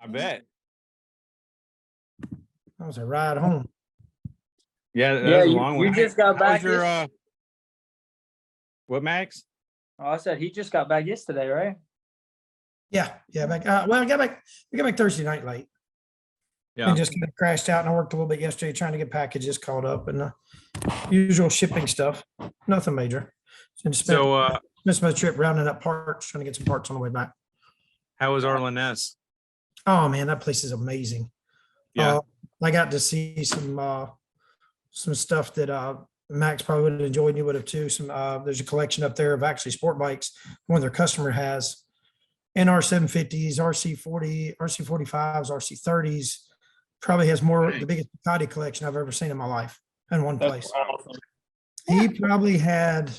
I bet. That was a ride home. Yeah, that Yeah, was a you- long you one. just got How was back your what, Max? Oh, I said he just got back yesterday, right? Yeah, back. Well, we got back Thursday night late. Yeah. And just kind of crashed out, and I worked a little bit yesterday trying to get packages caught up and usual shipping stuff. Nothing major. And spent my trip rounding up parts, trying to get some parts on the way back. How was Arlen S? Oh man, that place is amazing. Yeah. I got to see some stuff that Max probably would have enjoyed, and you would have too. There's a collection up there of actually sport bikes. One of their customer has NR750s, RC40, RC45s, RC30s. Probably has the biggest Ducati collection I've ever seen in my life in one place. Awesome. He probably had,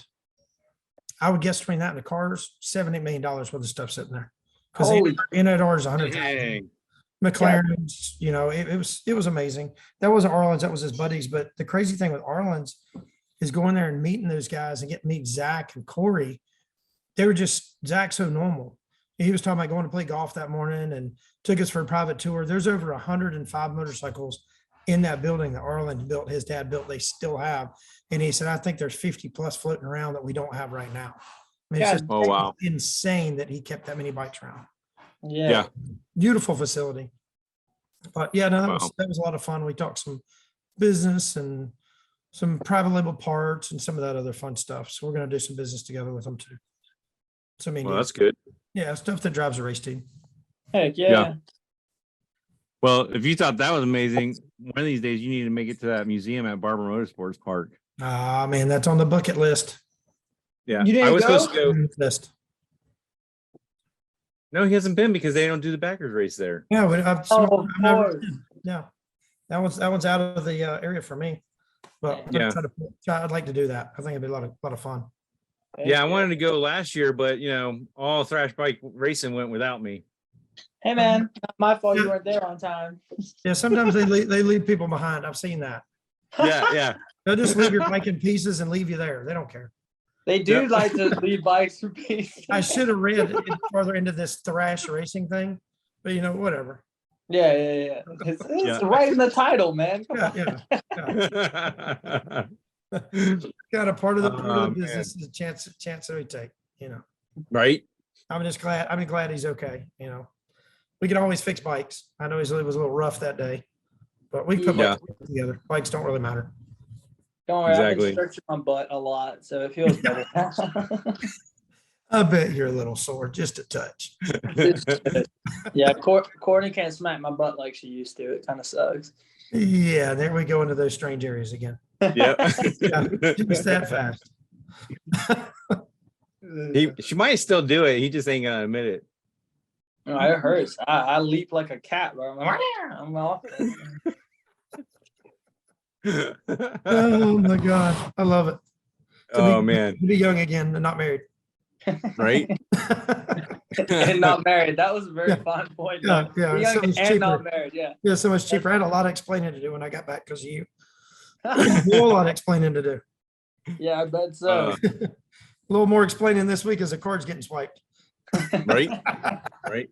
I would guess between that and the cars, $7-8 million worth of stuff sitting there. Because Holy NR is 100,000. Dang. McLaren's, it was amazing. That wasn't Arlen's, that was his buddies. But the crazy thing with Arlen's is going there and meeting those guys and getting to meet Zach and Corey. They were just, Zach's so normal. He was talking about going to play golf that morning and took us for a private tour. There's over 105 motorcycles in that building that Arlen built, his dad built, they still have. And he said, I think there's 50 plus floating around that we don't have right now. I mean, it's just Oh, wow. insane that he kept that many bikes around. yeah. Beautiful facility. But yeah, no, Wow. that was a lot of fun. We talked some business and some private label parts and some of that other fun stuff. So we're going to do some business together with them too. So I mean, Well, that's good. yeah, stuff that drives a race team. Heck yeah. Yeah. Well, if you thought that was amazing, one of these days you need to make it to that museum at Barber Motorsports Park. Ah, man, that's on the bucket list. Yeah. You didn't I was go? supposed to go. List. No, he hasn't been because they don't do the backers race there. Yeah, but Of course. yeah, that one's out of the area for me. But Yeah. I'd like to do that. I think it'd be a lot of fun. Yeah, I wanted to go last year, but all thrash bike racing went without me. Hey man, not my fault you weren't there on time. Yeah, sometimes they leave people behind. I've seen that. Yeah. They'll just leave your bike in pieces and leave you there. They don't care. They do Yep. like to leave bikes for pieces. I should have read further into this thrash racing thing, but whatever. Yeah. It's Yeah. right in the title, man. Come on. Yeah. Got a part of the Oh, business is a chance that we take. Right? I'm just glad. I'm glad he's okay. We can always fix bikes. I know it was a little rough that day, but we put Yeah. bikes together. Bikes don't really matter. Don't worry, I've Exactly. been stretching my butt a lot, so it feels better. I bet you're a little sore, just a touch. Yeah, Courtney can't smack my butt like she used to. It kind of sucks. Yeah, there we go into those strange areas again. Yep. Yeah, just that fast. She might still do it. He just ain't gonna admit it. No, it hurts. I leap like a cat, bro. I'm off. Oh my God, I love it. Oh man, To be young again and not married. right? And not married. That was a very fine point. Yeah, though. yeah, Young so much and not cheaper. married. Yeah. Yeah, so much cheaper. I had a lot of explaining to do when I got back because of you. A whole lot of explaining to do. Yeah, I bet so. A little more explaining this week as the card's getting swiped. Right? Right?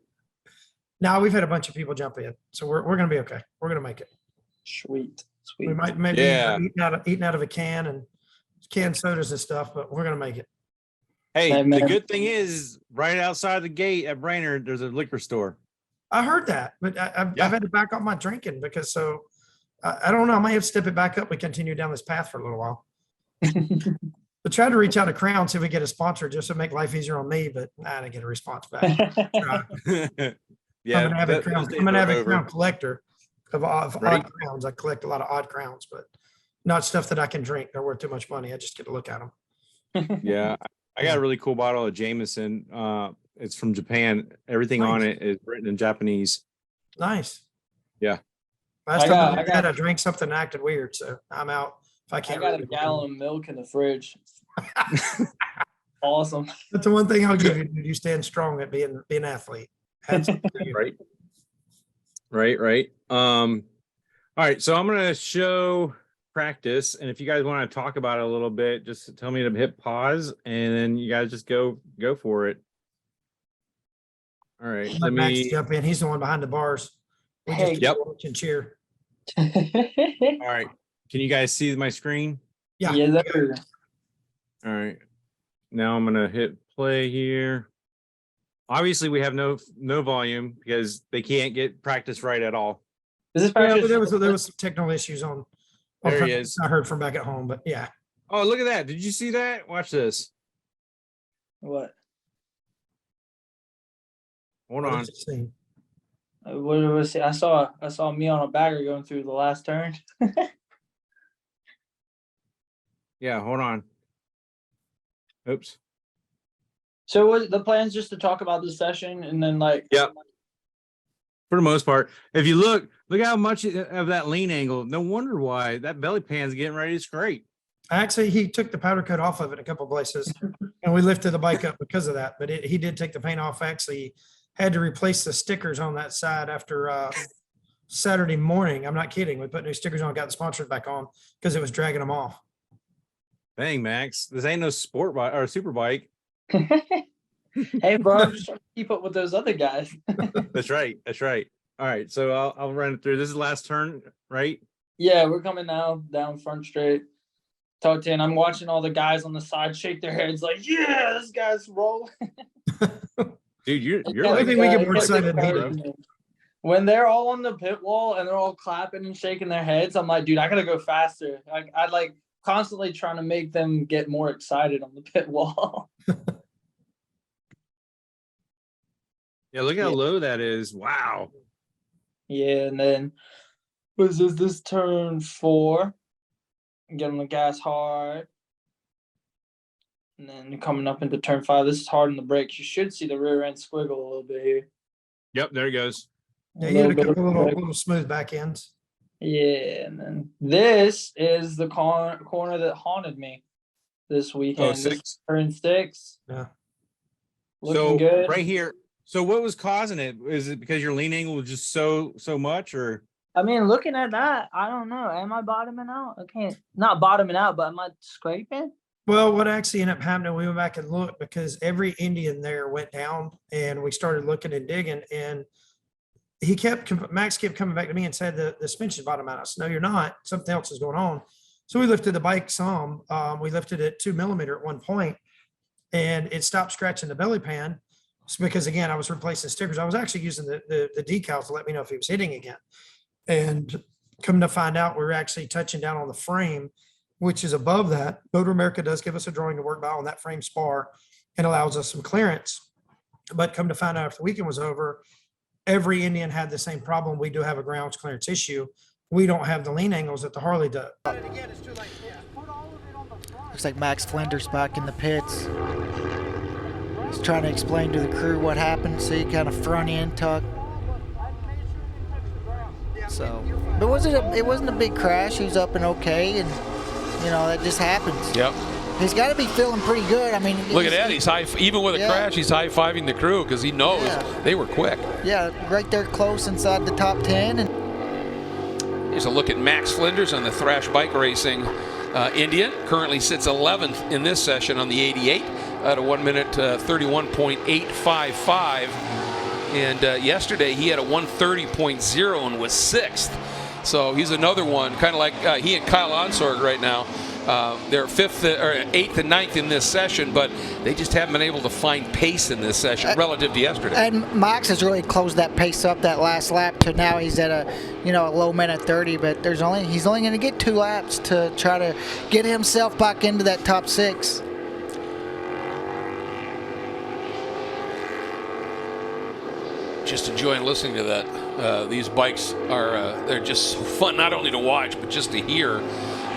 Now we've had a bunch of people jump in, so we're gonna be okay. We're gonna make it. Sweet. We might maybe eating out of a can and canned sodas and stuff, but we're gonna make it. Hey, Hey, the man. good thing is right outside the gate at Brainerd, there's a liquor store. I heard that, but I've Yeah. had to back up my drinking because I don't know. I might have to step it back up and continue down this path for a little while. But try to reach out to Crown, see if we get a sponsor just to make life easier on me, but I didn't get a response back. Yeah, I'm an avid Crown, those days I'm an are avid over. Crown collector of Right. odd crowns. I collect a lot of odd crowns, but not stuff that I can drink. They're worth too much money. I just get to look at them. Yeah, I got a really cool bottle of Jameson. It's from Japan. Everything on Nice. it is written in Japanese. Nice. Yeah. Last I time got- I drank something and acted weird, so I'm out. If I I can't. got a read it. gallon of milk in the fridge. Awesome. That's the one thing I'll give you, dude. You stand strong at being an athlete. Hats off to you. Right. All right, so I'm gonna show practice, and if you guys want to talk about it a little bit, just tell me to hit pause, and then you guys just go for it. All right, Let let Max me. jump in. He's the one behind the bars. We Hey. just Yep. watch and cheer. All right, can you guys see my screen? Yeah. Yeah, sir. All right, now I'm gonna hit play here. Obviously, we have no volume because they can't get practice right at all. Is this Yeah, practice? but there was some technical issues on. There he is. I heard from back at home, but yeah. Oh, look at that! Did you see that? Watch this. What? Hold What on. did you see? What was it? I saw me on a bagger going through the last turn. Yeah, hold on. Oops. So was the plan's just to talk about this session and then like Yep. For the most part, if you look how much of that lean angle. No wonder why that belly pan's getting ready to scrape. Actually, he took the powder coat off of it a couple of places, and we lifted the bike up because of that. But he did take the paint off. Actually, had to replace the stickers on that side after Saturday morning. I'm not kidding. We put new stickers on, got the sponsors back on because it was dragging them off. Dang, Max, this ain't no sport bike or super bike. hey bro, I'm just trying to keep up with those other guys. That's right. That's right. All right, so I'll run it through. This is the last turn, right? Yeah, we're coming now down front straight. Tucked in. I'm watching all the guys on the side shake their heads like, yeah, this guy's rolling. Dude, you're I like think we get more excited than he does. When they're all on the pit wall and they're all clapping and shaking their heads, I'm like, dude, I gotta go faster. I like constantly trying to make them get more excited on the pit wall. Yeah, look how low that is. Wow. Yeah, and then this turn 4? Get on the gas hard. And then coming up into turn 5, this is hard on the brakes. You should see the rear end squiggle a little bit here. Yep, there he goes. Yeah, you had a couple little smooth back ends. Yeah, and then this is the corner that haunted me this weekend. Oh, This 6. turn 6. Yeah. Looking good. Right here. So what was causing it? Is it because your lean angle was just so much, or? I mean, looking at that, I don't know. Am I bottoming out? I can't. Not bottoming out, but am I scraping? Well, what actually ended up happening, we went back and looked because every Indian there went down, and we started looking and digging, and Max kept coming back to me and said the suspension bottom out. I said, no, you're not. Something else is going on. So we lifted the bike some. We lifted it 2 millimeter at one point, and it stopped scratching the belly pan. It's because again, I was replacing stickers. I was actually using the decals to let me know if he was hitting again. And come to find out, we're actually touching down on the frame, which is above that. Motor America does give us a drawing to work by on that frame spar and allows us some clearance. But come to find out, if the weekend was over, every Indian had the same problem. We do have a grounds clearance issue. We don't have the lean angles that the Harley does. Looks like Max Flinders back in the pits. He's trying to explain to the crew what happened. See, kind of front end tuck. So, but it wasn't a big crash. He was up and okay, and you know that just happens. Yep. He's got to be feeling pretty good. I mean, Look at that. He's even with a crash, he's high-fiving the crew because he knows they were quick. Yeah, right there close inside the top 10. And here's a look at Max Flinders on the Thrash Bike Racing Indian. Currently sits 11th in this session on the 88 at a 1 minute 31.855. And yesterday he had a 1:30.0 and was 6th. So he's another one, kind of like he and Kyle Onsorg right now. They're 5th or 8th and 9th in this session, but they just haven't been able to find pace in this session relative to yesterday. And Max has really closed that pace up that last lap to now he's at a low minute 30, but he's only going to get 2 laps to try to get himself back into that top 6. Just enjoying listening to that. These bikes are they're just so fun not only to watch but just to hear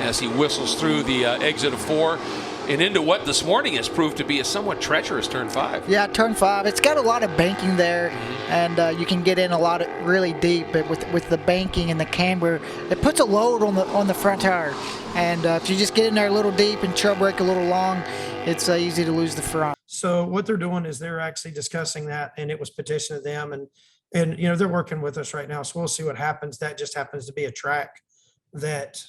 as he whistles through the exit of 4 and into what this morning has proved to be a somewhat treacherous turn 5. Yeah, turn 5. It's got a lot of banking there, and you can get in a lot of really deep. But with the banking and the camber, it puts a load on the front tire. And if you just get in there a little deep and trail brake a little long, it's easy to lose the front. So what they're doing is they're actually discussing that, and it was petitioned to them, and they're working with us right now. So we'll see what happens. That just happens to be a track that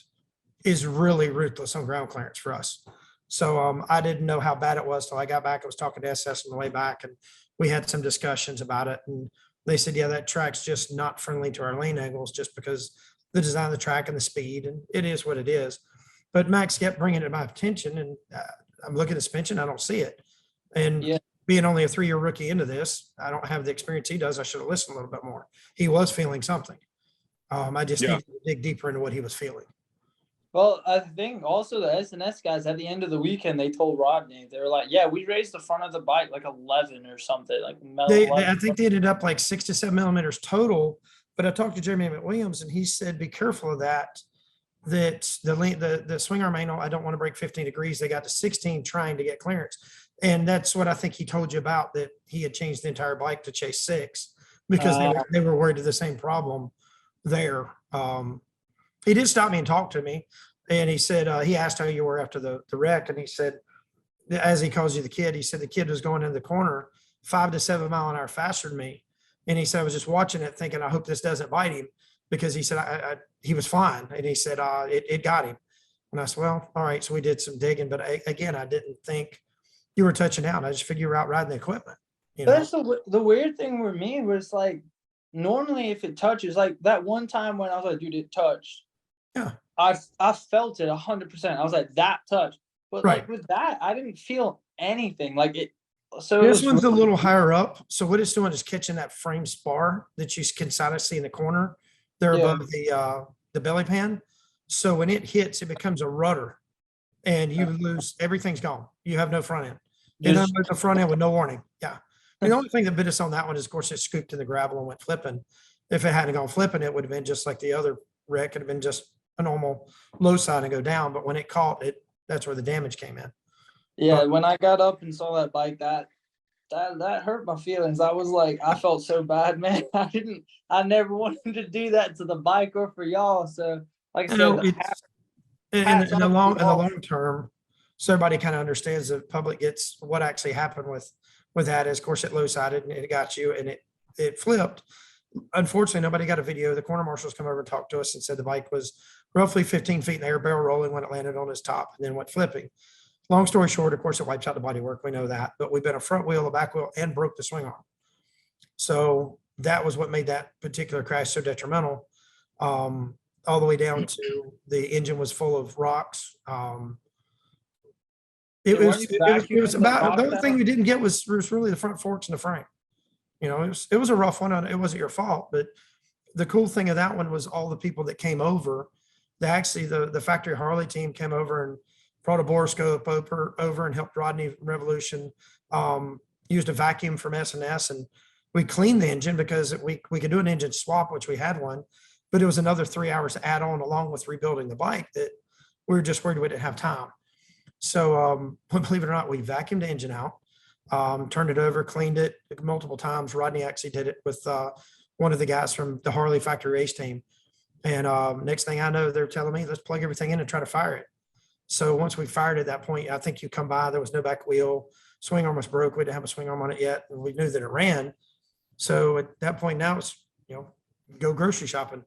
is really ruthless on ground clearance for us. So I didn't know how bad it was till I got back. I was talking to SS on the way back, and we had some discussions about it, and they said, yeah, that track's just not friendly to our lane angles just because the design of the track and the speed, and it is what it is. But Max kept bringing it to my attention, and I'm looking at the suspension, I don't see it. And Yeah. being only a 3-year rookie into this, I don't have the experience he does. I should have listened a little bit more. He was feeling something. I just Yeah. need to dig deeper into what he was feeling. Well, I think also the S&S guys at the end of the weekend, they told Rodney, they were like, yeah, we raised the front of the bike like 11 or something, like I think they ended up like 6 to 7 millimeters total. But I talked to Jeremy McWilliams, and he said, be careful of that. That the swing arm angle, I don't want to break 15 degrees. They got to 16 trying to get clearance. And that's what I think he told you about, that he had changed the entire bike to chase 6 because they were worried of the same problem there. He did stop me and talk to me. And he said, he asked how you were after the wreck. And he said, as he calls you the kid, he said the kid was going in the corner 5 to 7 mile an hour faster than me. And he said, I was just watching it thinking, I hope this doesn't bite him, because he said, he was fine. And he said, it got him. And I said, well, all right. So we did some digging, but again, I didn't think you were touching out. I just figured you were out riding the equipment. You know? That's the weird thing with me was like, normally if it touches, like that one time when I was like, dude, it touched. Yeah. I felt it 100%. I was like, that touch. But Right. like with that, I didn't feel anything. Like it. So This it was one's a really- little higher up. So what it's doing is catching that frame spar that you can kind of see in the corner. They're Yeah. above the belly pan. So when it hits, it becomes a rudder, and you lose, everything's gone. You have no front end. You Just- unload the front end with no warning. Yeah. The only thing that bit us on that one is, of course, it scooped in the gravel and went flipping. If it hadn't gone flipping, it would have been just like the other wreck. It'd have been just a normal low side and go down. But when it caught it, that's where the damage came in. Yeah, when I got up and saw that bike, that hurt my feelings. I was like, I felt so bad, man. I never wanted to do that to the bike or for y'all. So like I No, said, it's in hats the off to long y'all. term, so everybody kind of understands, the public gets what actually happened with that is, of course, it low sided and it got you, and it flipped. Unfortunately, nobody got a video. The corner marshals come over and talked to us and said the bike was roughly 15 feet in the air, barrel rolling when it landed on its top and then went flipping. Long story short, of course, it wipes out the bodywork. We know that, but we've been a front wheel, a back wheel, and broke the swing arm. So that was what made that particular crash so detrimental. All the way down to the engine was full of rocks. It Yeah, was, weren't you it was vacuuming the about, rocks the only thing out? we didn't get was really the front forks and the frame. You know, it was a rough one. It wasn't your fault, but the cool thing of that one was all the people that came over. The factory Harley team came over and brought a borescope over and helped Rodney Revolution. Used a vacuum from S&S, and we cleaned the engine because we could do an engine swap, which we had one, but it was another 3 hours to add on along with rebuilding the bike that we were just worried we didn't have time. So believe it or not, we vacuumed the engine out, turned it over, cleaned it multiple times. Rodney actually did it with one of the guys from the Harley factory race team. And next thing I know, they're telling me, let's plug everything in and try to fire it. So once we fired at that point, I think you come by, there was no back wheel, swing arm was broke. We didn't have a swing arm on it yet. And we knew that it ran. So at that point now it's, go grocery shopping.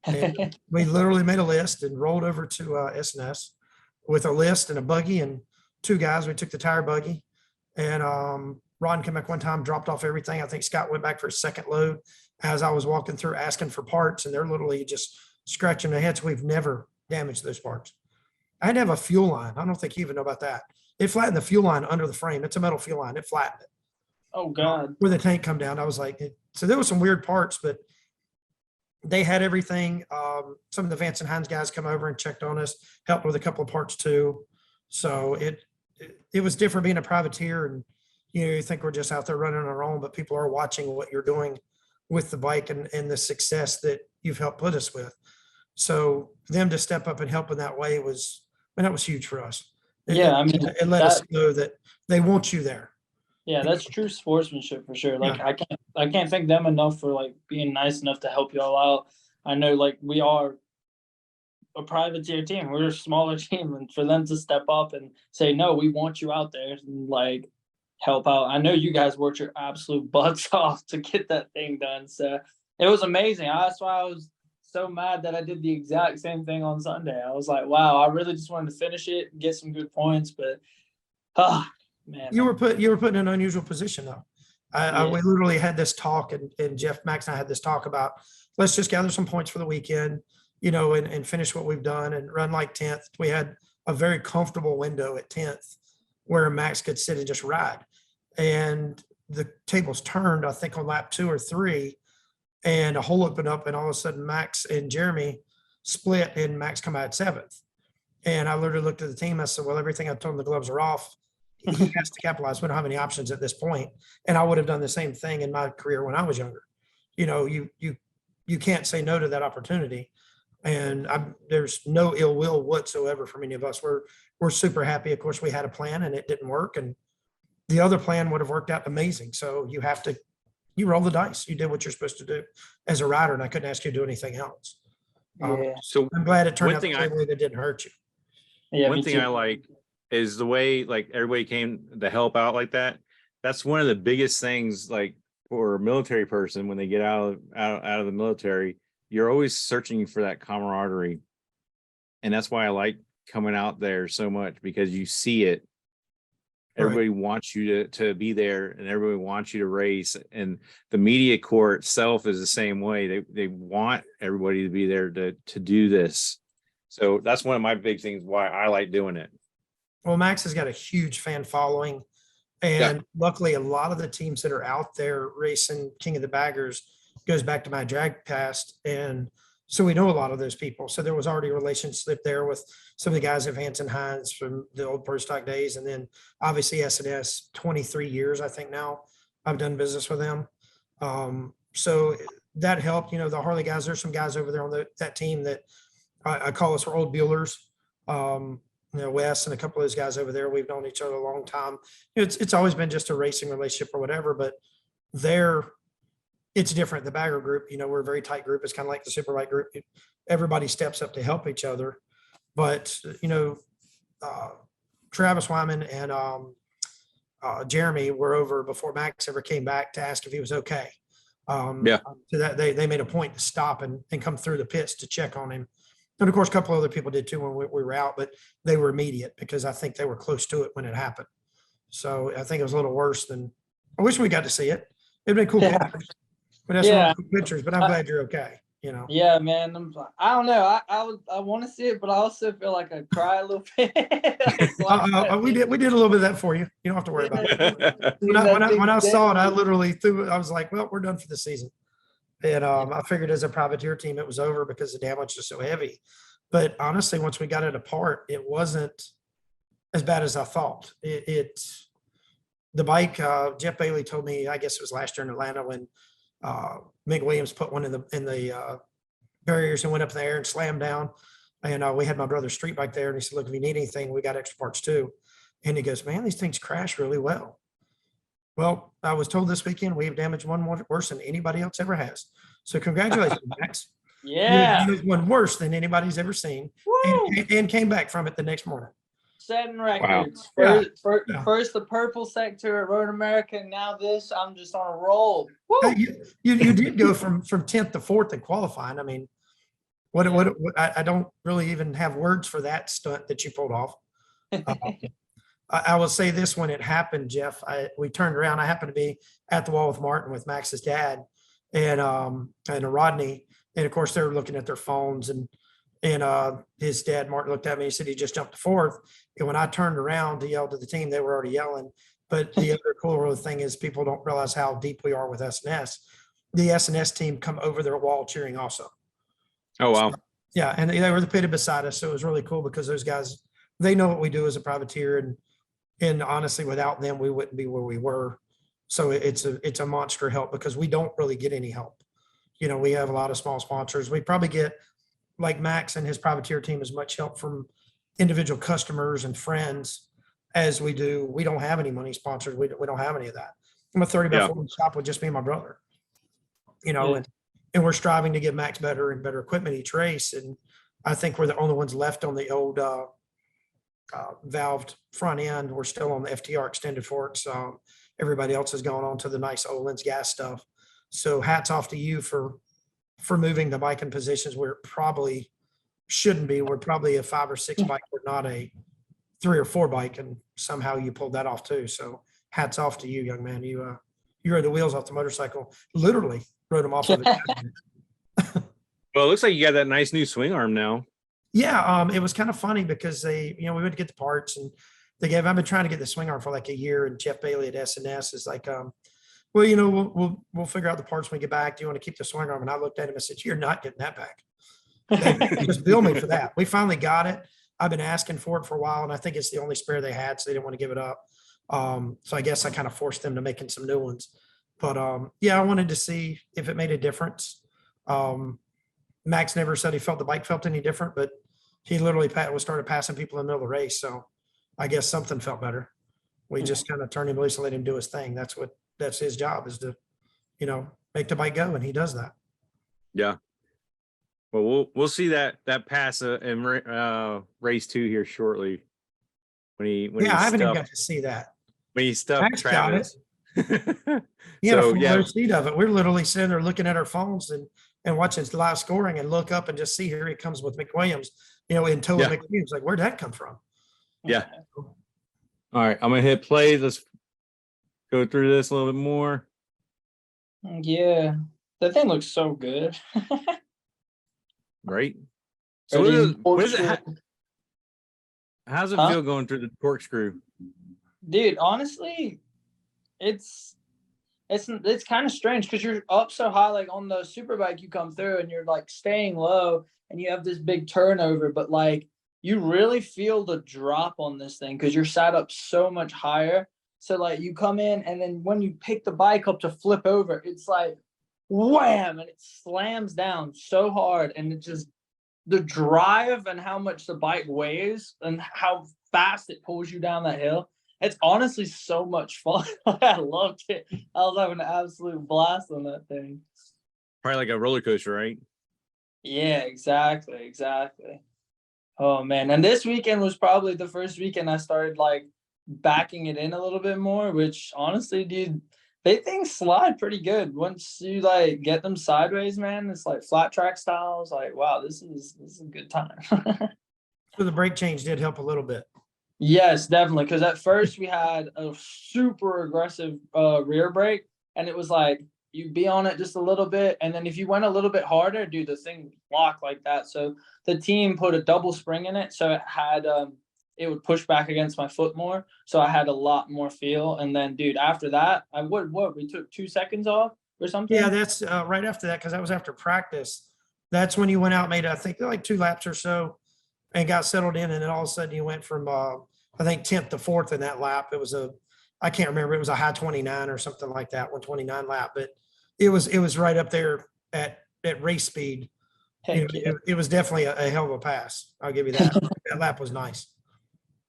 And we literally made a list and rolled over to S&S with a list and a buggy and 2 guys. We took the tire buggy, and Ron came back one time, dropped off everything. I think Scott went back for a second load as I was walking through asking for parts, and they're literally just scratching their heads. We've never damaged those parts. I had to have a fuel line. I don't think you even know about that. It flattened the fuel line under the frame. It's a metal fuel line. It flattened it. Oh God. Where the tank come down. I was like, so there was some weird parts, but they had everything. Some of the Vance and Hines guys come over and checked on us, helped with a couple of parts too. So it was different being a privateer, and you think we're just out there running on our own, but people are watching what you're doing with the bike and the success that you've helped put us with. So them to step up and help in that way that was huge for us. Yeah, I mean, it let us know that they want you there. Yeah, that's true sportsmanship for sure. Like Yeah. I can't thank them enough for like being nice enough to help y'all out. I know like we are a privateer team. We're a smaller team, and for them to step up and say, no, we want you out there and like help out. I know you guys worked your absolute butts off to get that thing done. So it was amazing. That's why I was so mad that I did the exact same thing on Sunday. I was like, wow, I really just wanted to finish it and get some good points, but man. You were put in an unusual position though. We literally had this talk, and Max and I had this talk about, let's just gather some points for the weekend, and finish what we've done and run like 10th. We had a very comfortable window at 10th where Max could sit and just ride. And the tables turned, I think, on lap 2 or 3, and a hole opened up, and all of a sudden Max and Jeremy split, and Max come out 7th. And I literally looked at the team. I said, well, everything I told him, the gloves are off. He has to capitalize. We don't have any options at this point. And I would have done the same thing in my career when I was younger. You can't say no to that opportunity. And there's no ill will whatsoever from any of us. We're super happy. Of course, we had a plan and it didn't work. And the other plan would have worked out amazing. So you roll the dice. You did what you're supposed to do as a rider. And I couldn't ask you to do anything else. So I'm glad it turned one out the thing same way that didn't hurt you. Yeah, one me thing too. I like is the way like everybody came to help out like that. That's one of the biggest things, like for a military person when they get out of the military, you're always searching for that camaraderie. And that's why I like coming out there so much, because you see it. Everybody wants you to be there, and everybody wants you to race. And the media corps itself is the same way. They want everybody to be there to do this. So that's one of my big things why I like doing it. Well, Max has got a huge fan following. And luckily, a lot of the teams that are out there racing King of the Baggers goes back to my drag past. And so we know a lot of those people. So there was already a relationship there with some of the guys at Vance and Hines from the old Pro Stock days. And then obviously S&S, 23 years, I think now I've done business with them. So that helped, the Harley guys. There's some guys over there on that team that I call us our old Buellers. Wes and a couple of those guys over there, we've known each other a long time. It's always been just a racing relationship or whatever, but it's different. The Bagger group, we're a very tight group. It's kind of like the Superbike group. Everybody steps up to help each other. But, Travis Wyman and Jeremy were over before Max ever came back to ask if he was okay. So that they made a point to stop and come through the pits to check on him. And of course, a couple other people did too when we were out, but they were immediate because I think they were close to it when it happened. So I think it was a little worse than, I wish we got to see it. It'd been cool. Yeah. But that's some cool pictures, but I'm glad you're okay. Yeah, man. I don't know. I want to see it, but I also feel like I cry a little bit. We did a little bit of that for you. You don't have to worry about it. When I saw it, I literally threw it. I was like, well, we're done for the season. And I figured as a privateer team, it was over because the damage was so heavy. But honestly, once we got it apart, it wasn't as bad as I thought. The bike, Jeff Bailey told me, I guess it was last year in Atlanta when Mick Williams put one in the barriers and went up in the air and slammed down. And we had my brother's street bike there, and he said, look, if you need anything, we got extra parts too. And he goes, man, these things crash really well. Well, I was told this weekend we've damaged one worse than anybody else ever has. So congratulations, Max. Yeah. You damaged one worse than anybody's ever seen, and came back from it the next morning. Setting records. Wow. First the purple sector at Road America, and now this. I'm just on a roll. Woo. You did go from 10th to 4th in qualifying. I mean, what I don't really even have words for that stunt that you pulled off. I will say this: when it happened, Jeff, we turned around. I happened to be at the wall with Martin, with Max's dad, and Rodney, and of course they were looking at their phones, and his dad Martin looked at me. He said he just jumped to 4th, and when I turned around to yell to the team, they were already yelling. But the other cool thing is people don't realize how deep we are with S&S. The S&S team come over their wall cheering also. Oh wow! So, yeah, and they were the pitted beside us, so it was really cool because those guys, they know what we do as a privateer, and honestly, without them, we wouldn't be where we were. So it's a monster help because we don't really get any help. We have a lot of small sponsors. We probably get, like Max and his privateer team, as much help from individual customers and friends as we do. We don't have any money sponsors. We don't have any of that. I'm a 30 by 40 shop with just me and my brother, and we're striving to get Max better and better equipment each race. And I think we're the only ones left on the old valved front end. We're still on the FTR extended forks. Everybody else has gone on to the nice Olin's gas stuff. So hats off to you for moving the bike in positions where it probably shouldn't be. We're probably a 5 or 6 bike. We're not a 3 or 4 bike, and somehow you pulled that off too. So hats off to you, young man. You you rode the wheels off the motorcycle, literally rode them off of it. Well, it looks like you got that nice new swing arm now. Yeah, it was kind of funny because they, we went to get the parts and I've been trying to get the swing arm for like a year, and Jeff Bailey at SNS is like, well, we'll figure out the parts when we get back. Do you want to keep the swing arm? And I looked at him and said, you're not getting that back. They just bill me for that. We finally got it. I've been asking for it for a while, and I think it's the only spare they had, so they didn't want to give it up. So I guess I kind of forced them to making some new ones. But yeah, I wanted to see if it made a difference. Max never said he felt the bike felt any different, but he literally started passing people in the middle of the race. So I guess something felt better. We just kind of turned him loose and let him do his thing. That's his job, is to, make the bike go, and he does that. Yeah. Well, we'll see that pass in race 2 here shortly. When I haven't even got to see that. When he stuffed Max got Travis. He had a full row seat of it. We're literally sitting there looking at our phones and watching live scoring, and look up and just see here he comes with McWilliams, in tow of McWilliams. Like, where'd that come from? Yeah. All right, I'm gonna hit play. Let's go through this a little bit more. Yeah, that thing looks so good. Right. So what is it? How's it feel going through the corkscrew? Dude, honestly, it's kind of strange because you're up so high, like on the superbike, you come through and you're like staying low and you have this big turnover, but like you really feel the drop on this thing because you're sat up so much higher. So like you come in, and then when you pick the bike up to flip over, it's like wham, and it slams down so hard, and it just, the drive and how much the bike weighs and how fast it pulls you down that hill. It's honestly so much fun. I loved it. I was having an absolute blast on that thing. Probably like a roller coaster, right? Yeah, exactly. Oh man. And this weekend was probably the first weekend I started like backing it in a little bit more, which honestly, dude, they things slide pretty good. Once you like get them sideways, man, it's like flat track style. It's like, wow, this is a good time. So the brake change did help a little bit. Yes, definitely. Because at first we had a super aggressive rear brake, and it was like you'd be on it just a little bit, and then if you went a little bit harder, dude, the thing would lock like that. So the team put a double spring in it, so it had it would push back against my foot more, so I had a lot more feel. And then, dude, after that, we took 2 seconds off or something. Yeah, that's right after that, because that was after practice. That's when you went out, made I think like 2 laps or so, and got settled in, and then all of a sudden you went from I think 10th to 4th in that lap. It was I can't remember, it was a high 29 or something like that, 129 lap, but it was right up there at race speed. It was definitely a hell of a pass. I'll give you that. That lap was nice.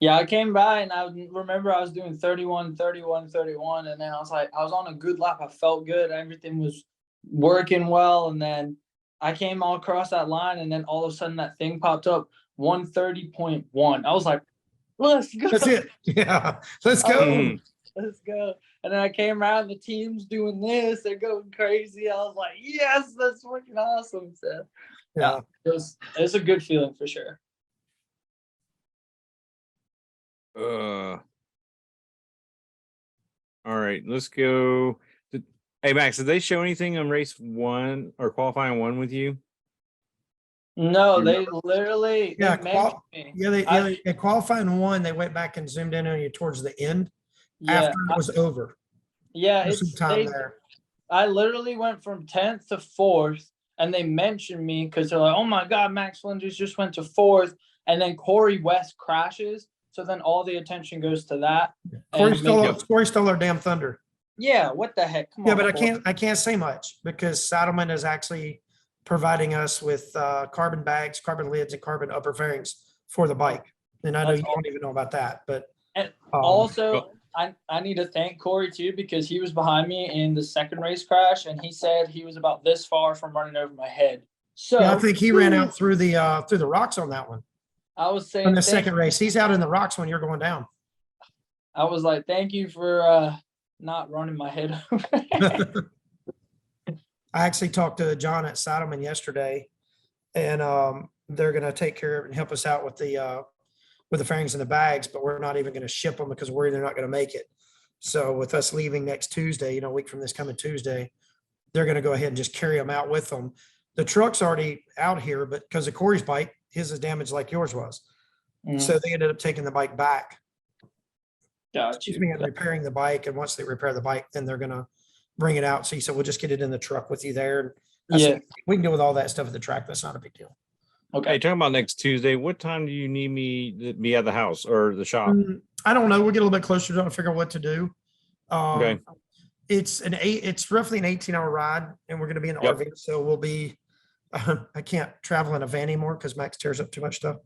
Yeah, I came by and I remember I was doing 31, 31, 31. And then I was on a good lap. I felt good. Everything was working well. And then I came all across that line, and then all of a sudden that thing popped up, 130.1. I was like, let's go. That's it. Yeah, let's go. Let's go. And then I came around, the team's doing this. They're going crazy. I was like, yes, that's freaking awesome. So, yeah, it was a good feeling for sure. All right, let's go. Hey Max, did they show anything on race 1 or qualifying 1 with you? No, they literally Yeah, mentioned me. they qualifying 1, they went back and zoomed in on you towards the end Yeah, after it was over. yeah, There's some time there. I literally went from 10th to 4th, and they mentioned me because they're like, oh my God, Max Flinders just went to 4th, and then Corey West crashes. So then all the attention goes to that. Corey stole our damn thunder. Yeah, what the heck? Come Yeah, on. but I can't say much because Saddleman is actually providing us with carbon bags, carbon lids, and carbon upper fairings for the bike. And I know you don't even know about that, but and also I need to thank Corey too, because he was behind me in the second race crash, and he said he was about this far from running over my head. So yeah, I think he ran out through the rocks on that one. I was saying In the second race, he's out in the rocks when you're going down. I was like, thank you for not running my head over. I actually talked to John at Saddleman yesterday, and they're going to take care of it and help us out with the fairings and the bags, but we're not even going to ship them because we're worried they're not going to make it. So with us leaving next Tuesday, a week from this coming Tuesday, they're going to go ahead and just carry them out with them. The truck's already out here, but because of Corey's bike, his is damaged like yours was. So they ended up taking the bike back. Got Excuse you. me, and repairing the bike. And once they repair the bike, then they're going to bring it out. So he said, we'll just get it in the truck with you there. And I said, we can deal with all that stuff at the track. That's not a big deal. Hey, Okay. talking about next Tuesday, what time do you need me to be at the house or the shop? I don't know. We'll get a little bit closer to figure out what to do. Okay. It's roughly an 18-hour ride, and we're going to be in the Yep. RV. So we'll be, I can't travel in a van anymore because Max tears up too much stuff.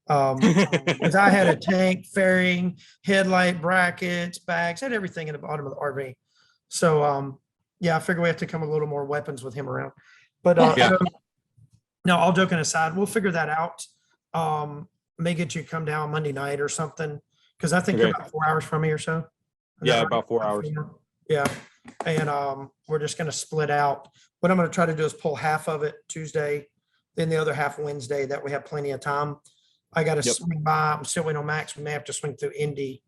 Because I had a tank, fairing, headlight, brackets, bags, had everything in the bottom of the RV. So, yeah, I figure we have to come with a little more weapons with him around. But Yeah. so, no, all joking aside, we'll figure that out. May get you to come down Monday night or something, because I think you're Okay. about 4 hours from me or so. Is that Yeah, right? about 4 hours. Yeah. And we're just going to split out. What I'm going to try to do is pull half of it Tuesday, then the other half Wednesday, that we have plenty of time. I got to Yep. swing by. I'm still waiting on Max. We may have to swing through Indy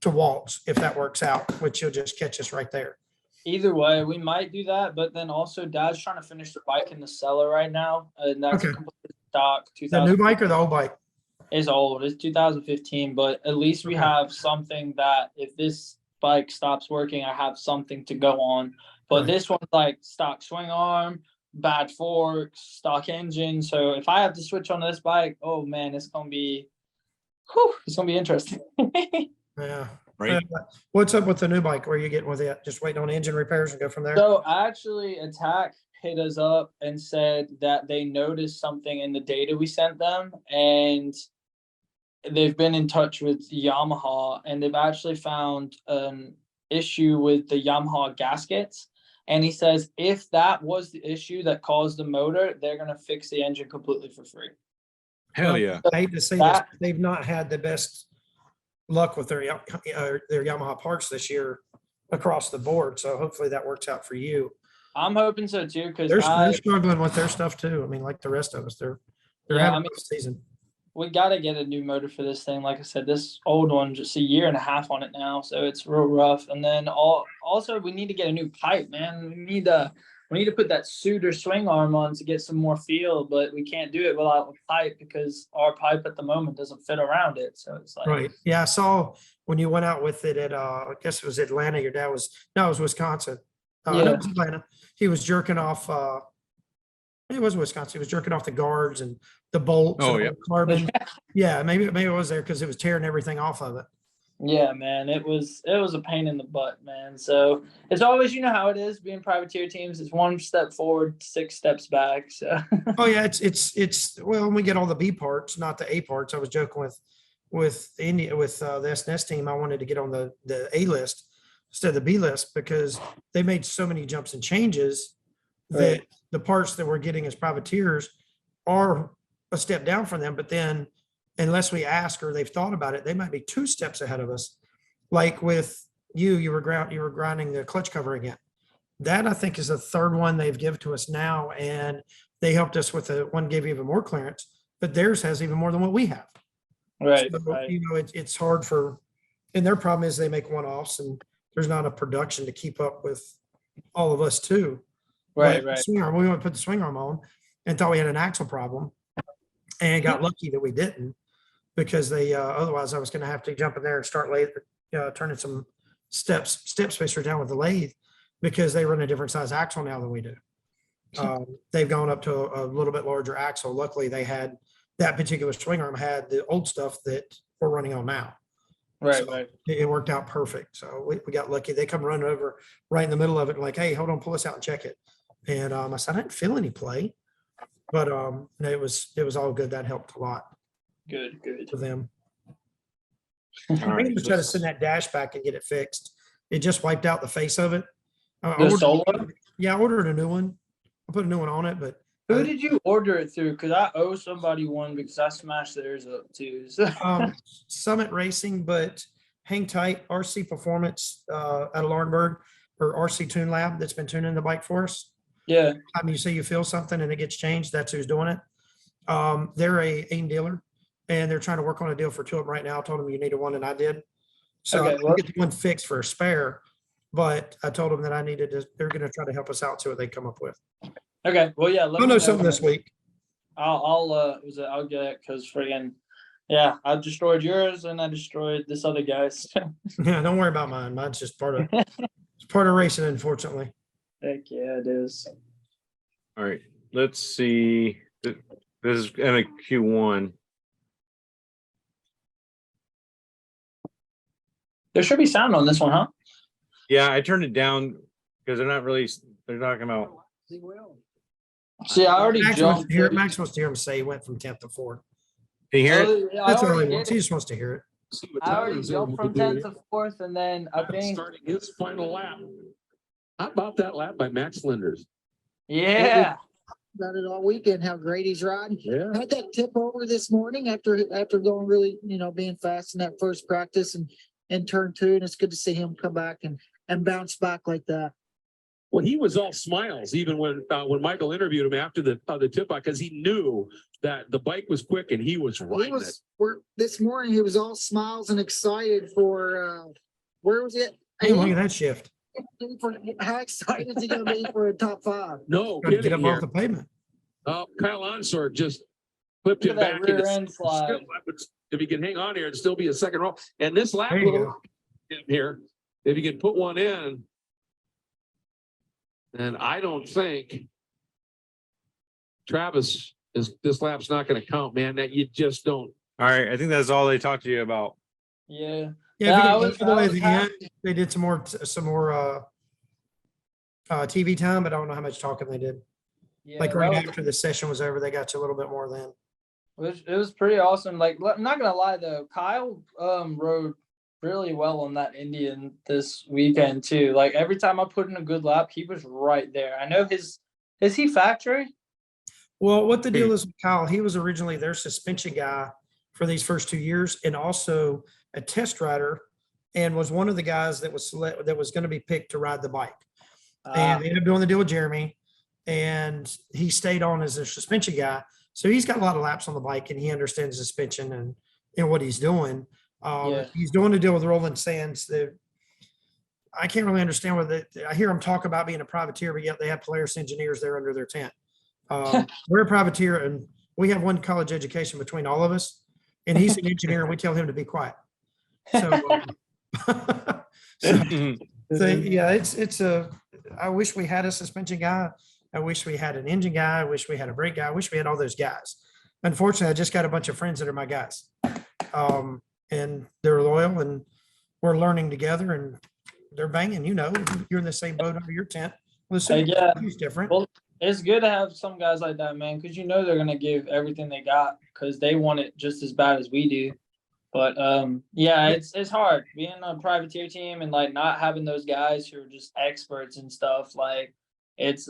to Waltz if that works out, which you'll just catch us right there. Either way, we might do that, but then also Dad's trying to finish the bike in the cellar right now, and that's Okay. completely stock. The new bike or the old bike? Is old. It's 2015, but at least we Okay. have something that if this bike stops working, I have something to go on. But Right. this one's like stock swing arm, bad forks, stock engine. So if I have to switch on this bike, oh man, it's gonna be interesting. Yeah. Right. What's up with the new bike? Where are you getting with it? Just waiting on engine repairs and go from there? So actually, Attack hit us up and said that they noticed something in the data we sent them, and they've been in touch with Yamaha, and they've actually found an issue with the Yamaha gaskets. And he says if that was the issue that caused the motor, they're gonna fix the engine completely for free. Hell yeah. I hate to say this, That- but they've not had the best luck with their Yamaha parts this year across the board. So hopefully that works out for you. I'm hoping so too, because They're struggling with their stuff too. I mean, like the rest of us, they're Yeah, having I a mean- rough season. we got to get a new motor for this thing. Like I said, this old one just a year and a half on it now, so it's real rough. And then also we need to get a new pipe, man. We need to put that Suter swing arm on to get some more feel, but we can't do it without a pipe because our pipe at the moment doesn't fit around it. So it's like, Right. Yeah. I saw when you went out with it at, I guess it was Atlanta. Your dad was, no, it was Wisconsin. No, Yeah. it was Atlanta. He was jerking off, it was Wisconsin. He was jerking off the guards and the bolts. Oh, and yeah. all the carbon. Yeah. Maybe it was there because it was tearing everything off of it. yeah, man, it was a pain in the butt, man. So it's always, you know how it is being privateer teams. It's one step forward, 6 steps back. So Oh yeah, it's well, when we get all the B parts, not the A parts. I was joking with India with the SNS team. I wanted to get on the A list instead of the B list because they made so many jumps and changes that Right. the parts that we're getting as privateers are a step down from them. But then, unless we ask or they've thought about it, they might be 2 steps ahead of us. Like with you were grinding the clutch cover again. That I think is the 3rd one they've given to us now, and they helped us with the one gave even more clearance, but theirs has even more than what we have. right, So, right. it's hard for, and their problem is they make one-offs, and there's not a production to keep up with all of us too. Right, But the right. swing arm, we went to put the swing arm on and thought we had an axle problem, and got lucky that we didn't, because they otherwise I was going to have to jump in there and start turning some step spacers down with the lathe, because they run a different size axle now than we do. They've gone up to a little bit larger axle. Luckily, they had that particular swing arm had the old stuff that we're running on now. Right, So right. it worked out perfect. So we got lucky. They come running over right in the middle of it, like, hey, hold on, pull this out and check it. And I said, I didn't feel any play, but no, it was all good. That helped a lot Good, good. for them. All I'm right. going to try to send that dash back and get it fixed. It just wiped out the face of it. I The ordered- Solo? Yeah, I ordered a new one. I put a new one on it, but Who did you order it through? Because I owe somebody one because I smashed theirs up too. So. Summit Racing, but hang tight. RC Performance out of Laurinburg, or RC Tune Lab, that's been tuning the bike for us. Yeah, I mean, you say you feel something and it gets changed, that's who's doing it. They're a AIM dealer, and they're trying to work on a deal for 2 of them right now. I told them you needed one, and I did. So Okay, I well- get the one fixed for a spare, but I told them that I needed to, they're going to try to help us out, see what they come up with. Okay, well, yeah. Let I'll me know something this week. I'll get it because friggin', yeah, I destroyed yours and I destroyed this other guy's. Yeah, don't worry about mine. Mine's just it's part of racing, unfortunately. Heck yeah, it is. All right, let's see. This is in a Q1. There should be sound on this one, huh? Yeah, I turned it down because they're talking about. See, I already Max wants jumped. to hear it. Max wants to hear him say he went from 10th to 4th. Can you hear it? Oh, yeah, I That's all already he wants. did He it. just wants to hear it. I already jumped from 10th to 4th, and then I think, Starting his final lap. How about that lap by Max Flinders? yeah. About it all weekend, how great he's riding. Yeah. Had that tip over this morning after going really, being fast in that first practice and turn 2. And it's good to see him come back and bounce back like that. Well, he was all smiles even when Michael interviewed him after the tip out because he knew that the bike was quick and he was He riding it. was this morning. He was all smiles and excited for where was it? Hey, look at that shift. How excited is he going to be for a top 5? No Got to get kidding up here. off the pavement. Kyle Onsor just flipped Look him at that back rear into end slide. still, if he can hang on here and still be a second row. And this lap There you will go. in here, if you can put one in, then I don't think Travis this lap's not going to count, man. That you just don't. All right, I think that's all they talked to you about. Yeah. Yeah, Yeah, if you go all the way I to was the end, they did some more TV time, but I don't know how much talking they did. Yeah, Like that right was- after the session was over, they got you a little bit more then. it was pretty awesome. Like, I'm not gonna lie though, Kyle rode really well on that Indian this weekend too. Like every time I put in a good lap, he was right there. I know is he factory? Well, what the deal is with Kyle, he was originally their suspension guy for these first 2 years and also a test rider and was one of the guys that was going to be picked to ride the bike. And they ended up doing the deal with Jeremy and he stayed on as their suspension guy. So he's got a lot of laps on the bike and he understands suspension and what he's doing. Yeah. He's doing a deal with Roland Sands. I can't really understand what I hear him talk about being a privateer, but yet they have Polaris engineers there under their tent. We're a privateer and we have one college education between all of us and he's an engineer and we tell him to be quiet. So, yeah, I wish we had a suspension guy. I wish we had an engine guy. I wish we had a brake guy. I wish we had all those guys. Unfortunately, I just got a bunch of friends that are my guys. And they're loyal and we're learning together and they're banging, you're in the same boat under your tent. Well, Yeah. it's different. Well, it's good to have some guys like that, man, because they're gonna give everything they got because they want it just as bad as we do. But yeah, it's hard being a privateer team and like not having those guys who are just experts and stuff. Like it's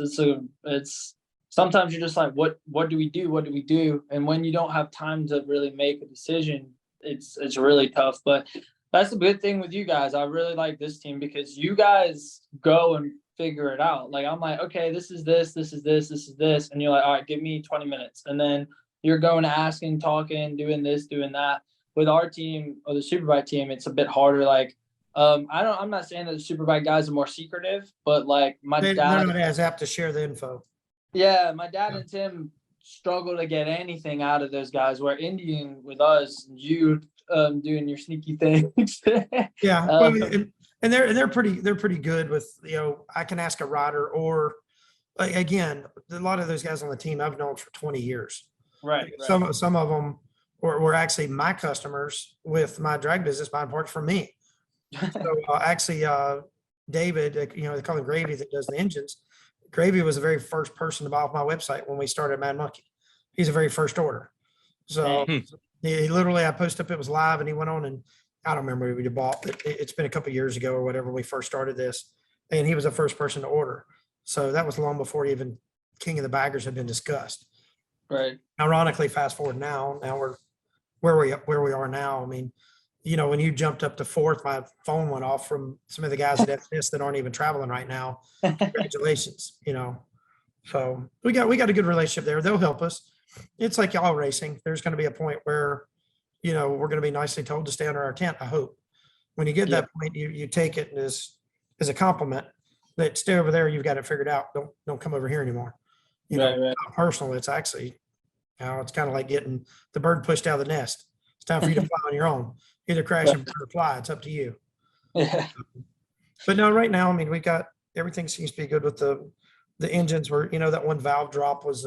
sometimes you're just like, what do we do? What do we do? And when you don't have time to really make a decision, it's really tough. But that's the good thing with you guys. I really like this team because you guys go and figure it out. Like I'm like, okay, this is this, this is this, this is this, and you're like, all right, give me 20 minutes, and then you're going asking, talking, doing this, doing that. With our team or the Superbike team, it's a bit harder. Like, I'm not saying that the Superbike guys are more secretive, but like They're not as apt to share the info. yeah, my dad and Tim struggle to get anything out of those guys. Where Indian with us, you doing your sneaky things. Yeah, and they're pretty good with I can ask a rider or like, again, a lot of those guys on the team I've known for 20 years. Right. Some of them were actually my customers with my drag business buying parts from me. So David, they call him Gravy that does the engines. Gravy was the very first person to buy off my website when we started Mad Monkey. He's the very first order. So he literally, I posted up, it was live and he went on and I don't remember what we bought, but it's been a couple of years ago or whatever we first started this. And he was the first person to order. So that was long before even King of the Baggers had been discussed. Right. Ironically, fast forward now we're where we are now. I mean, when you jumped up to 4th, my phone went off from some of the guys at FS that aren't even traveling right now. Congratulations, So we got a good relationship there. They'll help us. It's like y'all racing. There's going to be a point where, we're going to be nicely told to stay under our tent, I hope. When you get that point, you take it as a compliment that stay over there, you've got it figured out. Don't come over here anymore. You know, Right, right. not personal. It's actually, it's kind of like getting the bird pushed out of the nest. It's time for you to fly on your own. Either crash and burn or fly. It's up to you. Yeah. But no, right now, I mean, we got everything seems to be good with the engines. Where that one valve drop was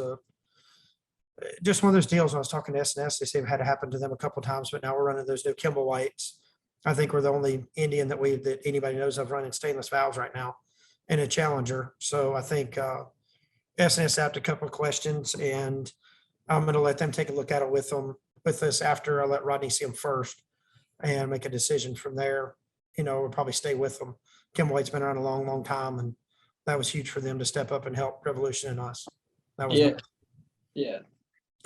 just one of those deals. When I was talking to S&S, they say it had to happen to them a couple of times, but now we're running those new Kimball Whites. I think we're the only Indian that anybody knows of running stainless valves right now in a Challenger. So I think S&S asked a couple of questions, and I'm going to let them take a look at it with us after I let Rodney see them first and make a decision from there. We'll probably stay with them. Kimball White's been around a long, long time, and that was huge for them to step up and help Revolution and us. That was nice. Yeah.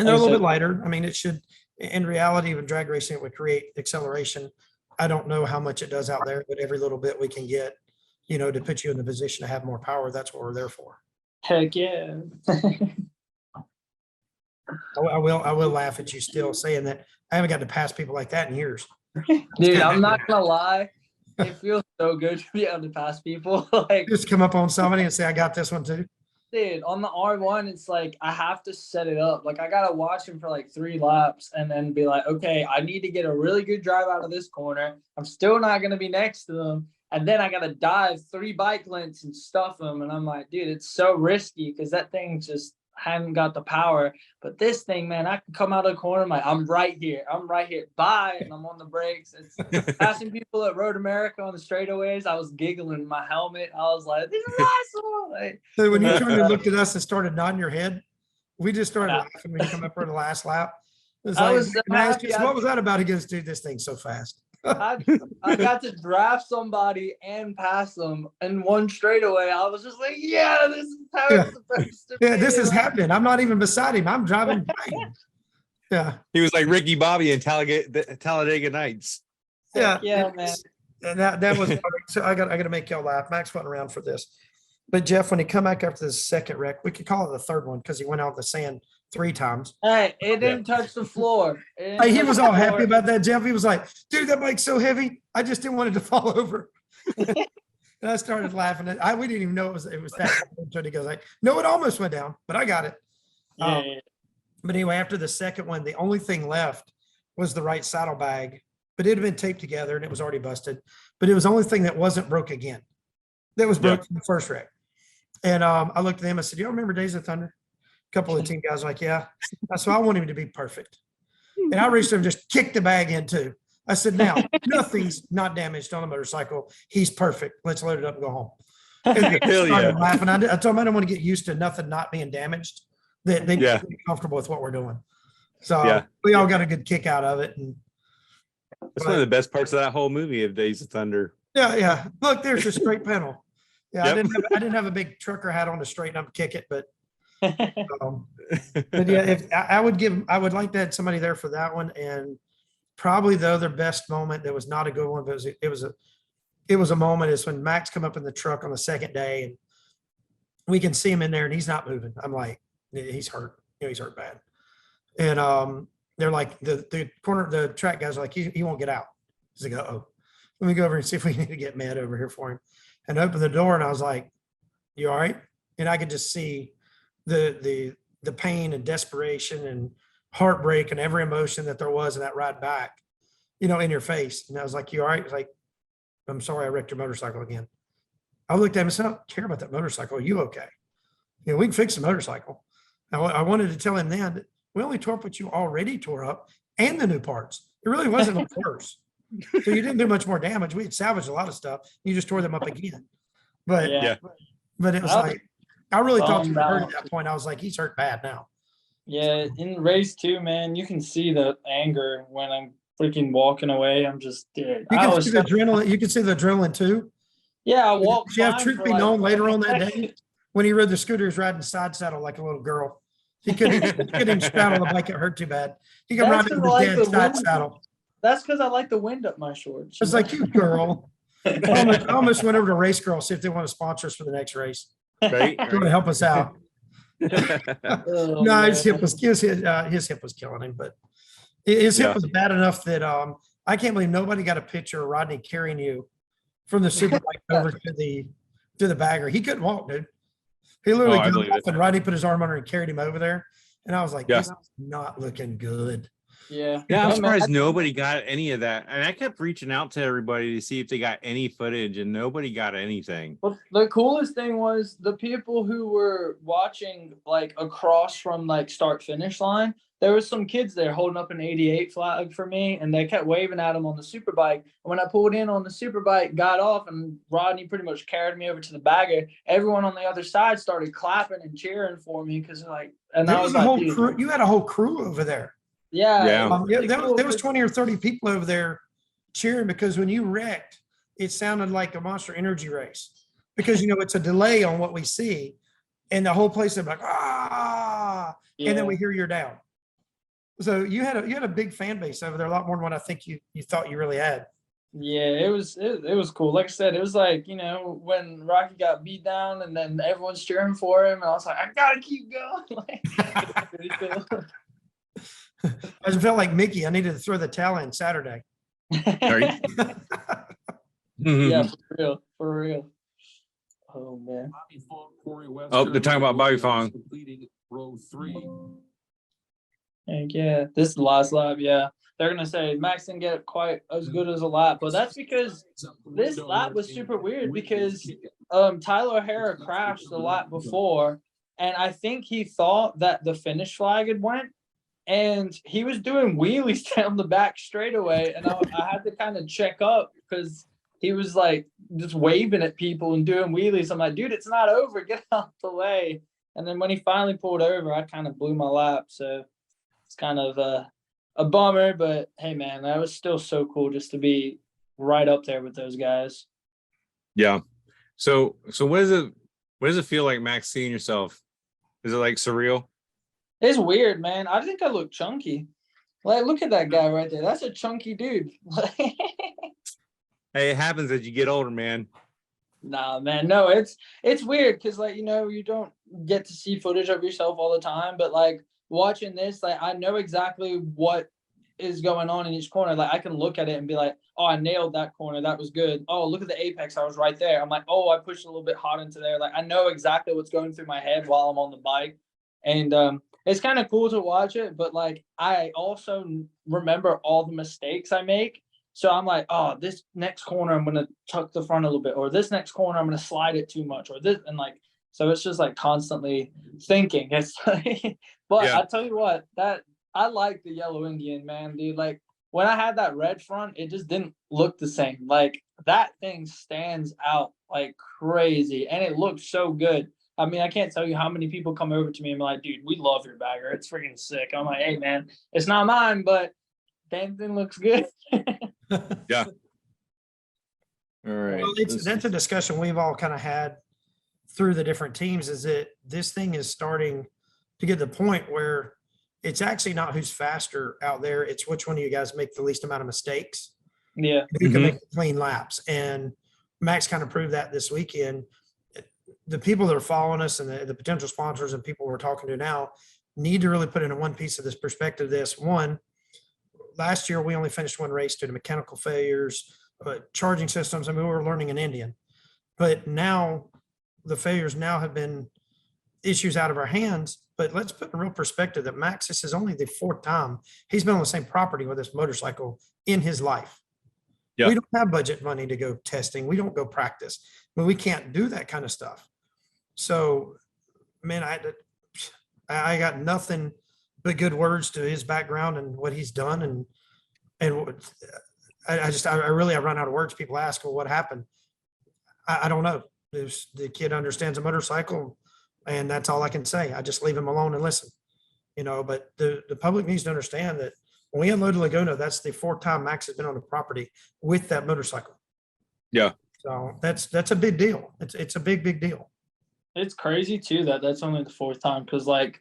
And they're a little bit lighter. I mean, it should, in reality, with drag racing, it would create acceleration. I don't know how much it does out there, but every little bit we can get, to put you in the position to have more power, that's what we're there for. Heck yeah. I will laugh at you still saying that. I haven't got to pass people like that in years. Dude, I'm not gonna lie. It feels so good to be able to pass people. Like, Just come up on somebody and say, I got this one too. dude, on the R1, it's like I have to set it up. Like, I gotta watch him for like 3 laps and then be like, okay, I need to get a really good drive out of this corner. I'm still not gonna be next to them. And then I gotta dive 3 bike lengths and stuff them. And I'm like, dude, it's so risky because that thing just hadn't got the power. But this thing, man, I can come out of the corner. I'm right here. Bye. And I'm on the brakes. It's passing people at Road America on the straightaways. I was giggling in my helmet. I was like, this is awesome. Like, So when you turned and looked at us and started nodding your head, we just started laughing when you come up for the last lap. It was I like, was so happy what was that about? He goes, dude, this thing's so fast. I got to draft somebody and pass them in one straightaway. I was just like, yeah, this is how it's supposed to be. Yeah, this is happening. I'm not even beside him. I'm driving by him. Yeah. He was like Ricky Bobby in Talladega Nights. Yeah. Yeah, man. And that was so I got to make y'all laugh. Max went around for this. But Jeff, when he come back after the second wreck, we could call it the third one because he went out in the sand 3 times. Hey, it didn't touch the floor. Hey, he was all happy about that, Jeff. He was like, dude, that bike's so heavy. I just didn't want it to fall over. And I started laughing. We didn't even know it was that. Until he goes like, no, it almost went down, but I got it. Yeah. But anyway, after the second one, the only thing left was the right saddlebag, but it had been taped together and it was already busted. But it was the only thing that wasn't broke again. That was broke from the first wreck. And I looked at them. I said, "You all remember Days of Thunder?" A couple of the team guys were like, "Yeah." I said, "I want him to be perfect." And I reached him, just kicked the bag in too. I said, "Now nothing's not damaged on a motorcycle. He's perfect. Let's load it up and go home." And they started laughing. I told him I don't want to get used to nothing not being damaged. They need to be comfortable with what we're doing. So we all got a good kick out of it. And that's one of the best parts of that whole movie of Days of Thunder. Yeah. Look, there's a straight panel. Yeah, I didn't have a big trucker hat on to straighten up and kick it, but yeah, if I would like to have somebody there for that one. And probably the other best moment that was not a good one, but it was a moment is when Max come up in the truck on the second day and we can see him in there and he's not moving. I'm like, he's hurt. He's hurt bad. And they're like the track guys are like, he won't get out. He's like, uh-oh. Let me go over and see if we need to get Matt over here for him. And opened the door and I was like, you all right? And I could just see the pain and desperation and heartbreak and every emotion that there was in that ride back, in your face. And I was like, you all right? He's like, I'm sorry, I wrecked your motorcycle again. I looked at him and said, I don't care about that motorcycle. Are you okay? We can fix the motorcycle. I wanted to tell him then that we only tore up what you already tore up and the new parts. It really wasn't much worse. So you didn't do much more damage. We had salvaged a lot of stuff. You just tore them up again. But but it was like, I really thought you were hurt at that point. I was like, he's hurt bad now. Yeah, in race 2, man, you can see the anger when I'm freaking walking away. I'm just, dude. You can see the adrenaline. You can see the adrenaline too. Yeah, I walked. Jeff, truth be known, later on that day, when he rode the scooter, he was riding side saddle like a little girl. He couldn't straddle the bike. It hurt too bad. He could ride in the dead side saddle. That's because I like the wind up my shorts. It's like, you girl. I almost went over to Race Girl, see if they want to sponsor us for the next race. Right. Going to help us out. No, his hip was killing him, but his hip was bad enough that I can't believe nobody got a picture of Rodney carrying you from the superbike over to the bagger. He couldn't walk, dude. He literally I got believe off it. and Rodney put his arm under and carried him over there. And I was like, Yeah. this is not looking good. Yeah. Yeah, I'm Hey, man, surprised nobody got any of that. And I kept reaching out to everybody to see if they got any footage, and nobody got anything. Well, the coolest thing was the people who were watching like across from like start finish line. There was some kids there holding up an 88 flag for me, and they kept waving at them on the superbike. And when I pulled in on the superbike, got off, and Rodney pretty much carried me over to the bagger, everyone on the other side started clapping and cheering for me because like, and There I was was a like, whole dude, crew. You had a whole crew over there. yeah, Yeah. it was really There cool was 'cause- 20 or 30 people over there cheering because when you wrecked, it sounded like a Monster Energy race because, it's a delay on what we see. And the whole place is like, ah, and then we hear you're down. So you had a big fan base over there, a lot more than what I think you thought you really had. Yeah, it was cool. Like I said, it was like, when Rocky got beat down and then everyone's cheering for him, and I was like, I gotta keep going. Like, pretty cool. I just felt like Mickey. I needed to throw the towel in Saturday. Right. Yeah, for real. Oh man. Oh, they're talking about Bobby Fong. Completing row 3. Heck yeah, this is the last lap. Yeah, they're gonna say Max didn't get quite as good as a lap, but that's because this lap was super weird because Tyler O'Hara crashed the lap before, and I think he thought that the finish flag had went, and he was doing wheelies down the back straightaway, and I had to kind of check up because he was like just waving at people and doing wheelies. I'm like, dude, it's not over. Get out the way. And then when he finally pulled over, I kind of blew my lap. So it's kind of a bummer, but hey, man, that was still so cool just to be right up there with those guys. Yeah. So what does it feel like, Max, seeing yourself? Is it like surreal? It's weird, man. I think I look chunky. Like, look at that guy right there. That's a chunky dude. Hey, it happens as you get older, man. Nah, man. No, it's weird because like, you don't get to see footage of yourself all the time, but like watching this, like I know exactly what is going on in each corner. Like I can look at it and be like, oh, I nailed that corner. That was good. Oh, look at the apex. I was right there. I'm like, oh, I pushed a little bit hot into there. Like I know exactly what's going through my head while I'm on the bike. And it's kind of cool to watch it, but like I also remember all the mistakes I make. So I'm like, oh, this next corner, I'm going to tuck the front a little bit, or this next corner, I'm going to slide it too much, or this. And like, so it's just like constantly thinking. It's like, but Yeah. I tell you what, that I like the yellow Indian, man, dude. Like when I had that red front, it just didn't look the same. Like that thing stands out like crazy, and it looks so good. I mean, I can't tell you how many people come over to me and be like, dude, we love your bagger. It's freaking sick. I'm like, hey, man, it's not mine, but damn thing looks good. Yeah. All right. Well, that's a discussion we've all kind of had through the different teams, is that this thing is starting to get to the point where it's actually not who's faster out there. It's which one of you guys make the least amount of mistakes. Yeah. Who can make clean laps. And Max kind of proved that this weekend. The people that are following us and the potential sponsors and people we're talking to now need to really put into one piece of this perspective. One, last year we only finished one race due to mechanical failures, charging systems. I mean, we were learning in Indian, but now the failures now have been issues out of our hands. But let's put in real perspective that Max, this is only the 4th time he's been on the same property with this motorcycle in his life. Yeah. We don't have budget money to go testing. We don't go practice. I mean, we can't do that kind of stuff. So, man, I got nothing but good words to his background and what he's done. And I really run out of words. People ask, well, what happened? I don't know. The kid understands a motorcycle, and that's all I can say. I just leave him alone and listen, but the public needs to understand that when we unload Laguna, that's the 4th time Max has been on the property with that motorcycle. Yeah. So that's a big deal. It's a big deal. It's crazy too that that's only the 4th time, because like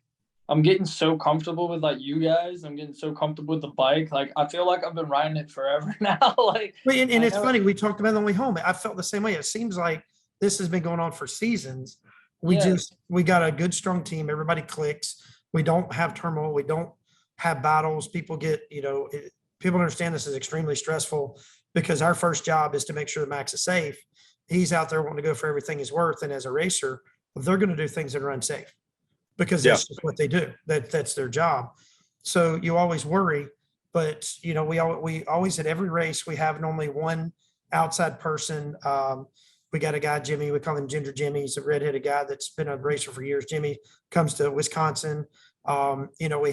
I'm getting so comfortable with like you guys. I'm getting so comfortable with the bike. Like I feel like I've been riding it forever now. Like, and it's funny. We talked about it on the way home. I felt the same way. It seems like this has been going on for seasons. We got a good, strong team. Everybody clicks. We don't have turmoil. We don't have battles. People get, people understand this is extremely stressful because our first job is to make sure that Max is safe. He's out there wanting to go for everything he's worth. And as a racer, they're going to do things that are unsafe because that's just what they do. That's their job. So you always worry, but you know, we always at every race, we have normally one outside person. We got a guy, Jimmy, we call him Ginger Jimmy. He's a redheaded guy that's been a racer for years. Jimmy comes to Wisconsin. You know, we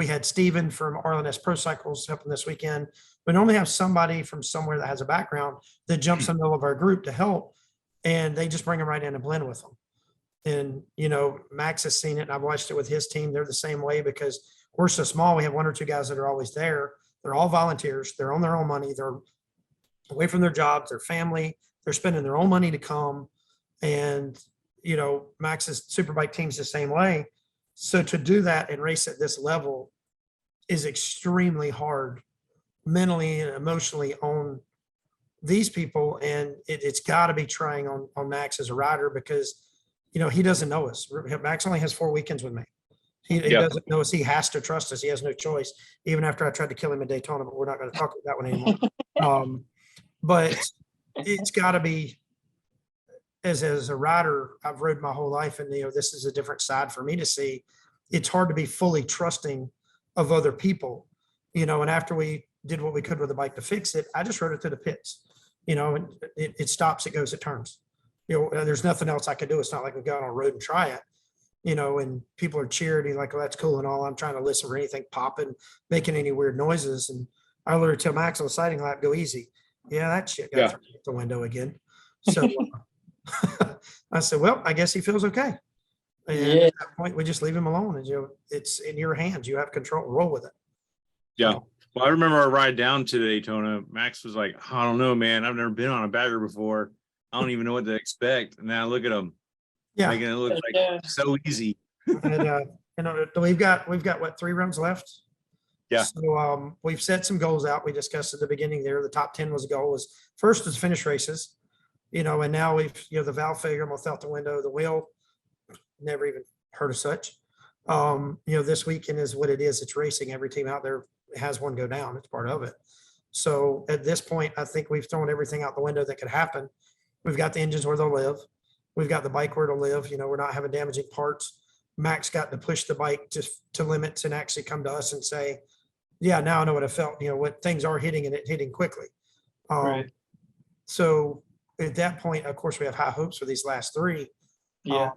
had Steven from R&S Pro Cycles helping this weekend. We normally have somebody from somewhere that has a background that jumps in the middle of our group to help, and they just bring them right in and blend with them. And, you know, Max has seen it, and I've watched it with his team. They're the same way because we're so small. We have one or two guys that are always there. They're all volunteers. They're on their own money. They're away from their jobs, their family. They're spending their own money to come. And, you know, Max's Superbike team's the same way. So to do that and race at this level is extremely hard mentally and emotionally on these people. And it's got to be trying on Max as a rider because, you know, he doesn't know us. Max only has 4 weekends with me. He doesn't know us. He has to trust us. He has no choice, even after I tried to kill him in Daytona, but we're not going to talk about that one anymore. But it's got to be, as a rider, I've rode my whole life, and, you know, this is a different side for me to see. It's hard to be fully trusting of other people, you know, and after we did what we could with the bike to fix it, I just rode it to the pits, you know, and it stops, it goes, it turns. You know, there's nothing else I could do. It's not like we go on a road and try it, you know, and people are cheering, like, well, that's cool and all. I'm trying to listen for anything popping, making any weird noises. And I literally tell Max on the sighting lap, go easy. Yeah, that shit got through the window again. So I said, well, I guess he feels okay. And at that point, we just leave him alone. And, you know, it's in your hands. You have control. Roll with it. Yeah. Well, I remember our ride down to Daytona. Max was like, I don't know, man. I've never been on a bagger before. I don't even know what to expect. And now look at him. Yeah. Making it look like so easy. And, you know, we've got what, 3 runs left? Yeah. So we've set some goals out. We discussed at the beginning there. The top 10 was a goal. Was first is finish races, you know, and now we've, you know, the valve failure almost out the window. The wheel, never even heard of such. You know, this weekend is what it is. It's racing. Every team out there has one go down. It's part of it. So at this point, I think we've thrown everything out the window that could happen. We've got the engines where they'll live. We've got the bike where it'll live. You know, we're not having damaging parts. Max got to push the bike to limits and actually come to us and say, yeah, now I know what I felt, you know, what things are hitting and it hitting quickly. Right. So at that point, of course, we have high hopes for these last 3. Yeah.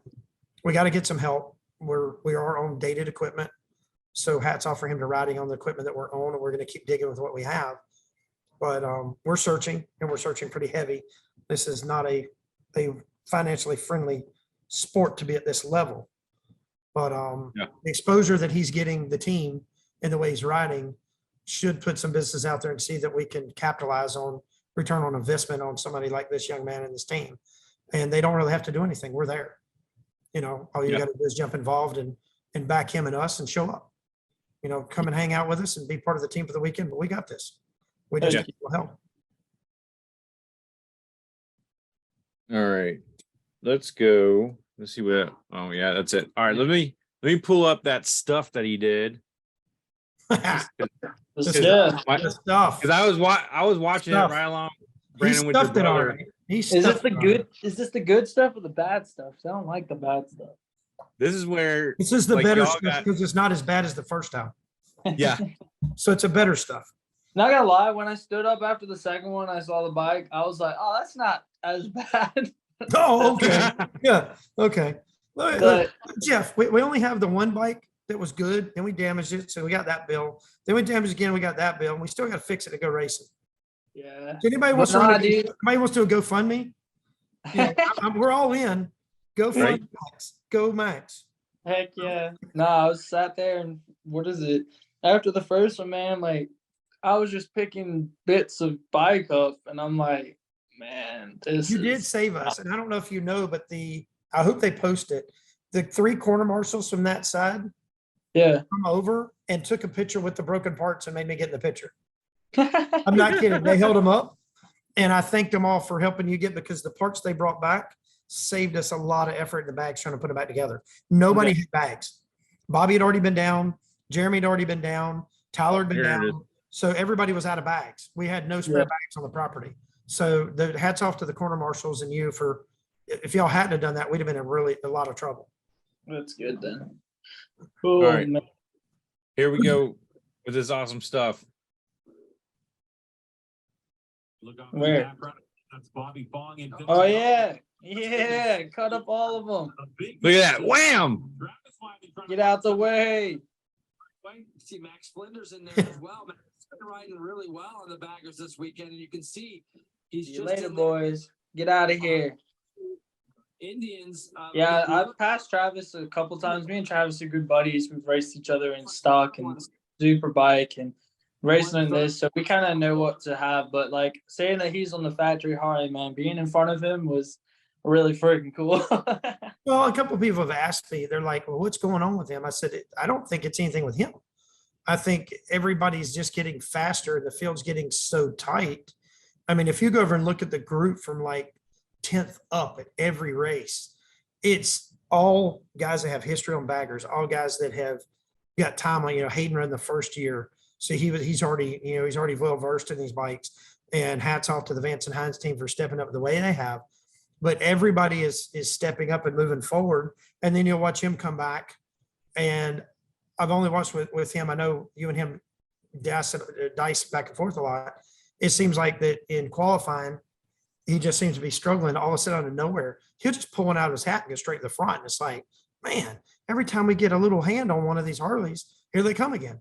We got to get some help. We are on dated equipment. So hats off for him to riding on the equipment that we're on, and we're going to keep digging with what we have. But we're searching, and we're searching pretty heavy. This is not a financially friendly sport to be at this level. But the exposure that he's getting the team and the way he's riding should put some business out there and see that we can capitalize on return on investment on somebody like this young man and this team. And they don't really have to do anything. We're there. You know, all you got to do is jump involved and back him and us and show up. You know, come and hang out with us and be part of the team for the weekend. But we got this. We just need your help. All right. Let's go. Let's see what. Oh, yeah, that's it. All right. Let me pull up that stuff that he did. The Because I was watching it right along. Branon with your brother. Is this the good stuff or the bad stuff? I don't like the bad stuff. This is where This is the like, better y'all stuff because it's not as bad as the first time. Yeah. So it's a better stuff. Not gonna lie, when I stood up after the second one, I saw the bike. I was like, "Oh, that's not as bad." Oh, okay. Yeah. Okay. Look, But- Jeff, we only have the one bike that was good, then we damaged it, so we got that bill. Then we damaged again, we got that bill, and we still got to fix it to go racing. Yeah. So anybody wants But nah, to dude. anybody wants to go GoFundMe? You know, we're all in. Go fund Right. Max. Go Max. Heck yeah. Nah, I was sat there and what is it? After the first one, man, like I was just picking bits of bike up and I'm like, man, this You is did save us, and I don't know if you know, but I hope they post it. The 3 corner marshals from that side yeah. come over and took a picture with the broken parts and made me get in the picture. I'm not kidding. They held them up, and I thanked them all for helping you get, because the parts they brought back saved us a lot of effort in the bags trying to put them back together. Nobody had bags. Bobby had already been down. Jeremy had already been down. Tyler had been Here it is. down. So everybody was out of bags. We had no spare Yeah. bags on the property. So the hats off to the corner marshals and you for, if y'all hadn't have done that, we'd have been in a lot of trouble. That's good then. All Oh, right. man. Here we go with this awesome stuff. Look off Where? the background. That's Bobby Fong and Vince Oh Young. yeah, cut up all of them. A big Look at that. message. Wham! Travis Wyman trying Get to out the way. See Max Flinders in there as well. Max is riding really well on the baggers this weekend, and you can see he's See you just later, in there. boys. Get out of here. Indians. Yeah, I've passed Travis a couple times. Me and Travis are good buddies. We've raced each other in stock and super bike and racing in this, so we kind of know what to have. But like saying that he's on the factory Harley, man, being in front of him was really freaking cool. Well, a couple of people have asked me, they're like, well, what's going on with him? I said, I don't think it's anything with him. I think everybody's just getting faster and the field's getting so tight. I mean, if you go over and look at the group from like 10th up at every race, it's all guys that have history on baggers, all guys that have got time on, Hayden ran the first year. So he's already well versed in these bikes, and hats off to the Vance and Hines team for stepping up the way they have. But everybody is stepping up and moving forward. And then you'll watch him come back. And I've only watched with him. I know you and him dice back and forth a lot. It seems like that in qualifying, he just seems to be struggling. All of a sudden, out of nowhere, he'll just pull one out of his hat and go straight to the front. And it's like, man, every time we get a little hand on one of these Harleys, here they come again.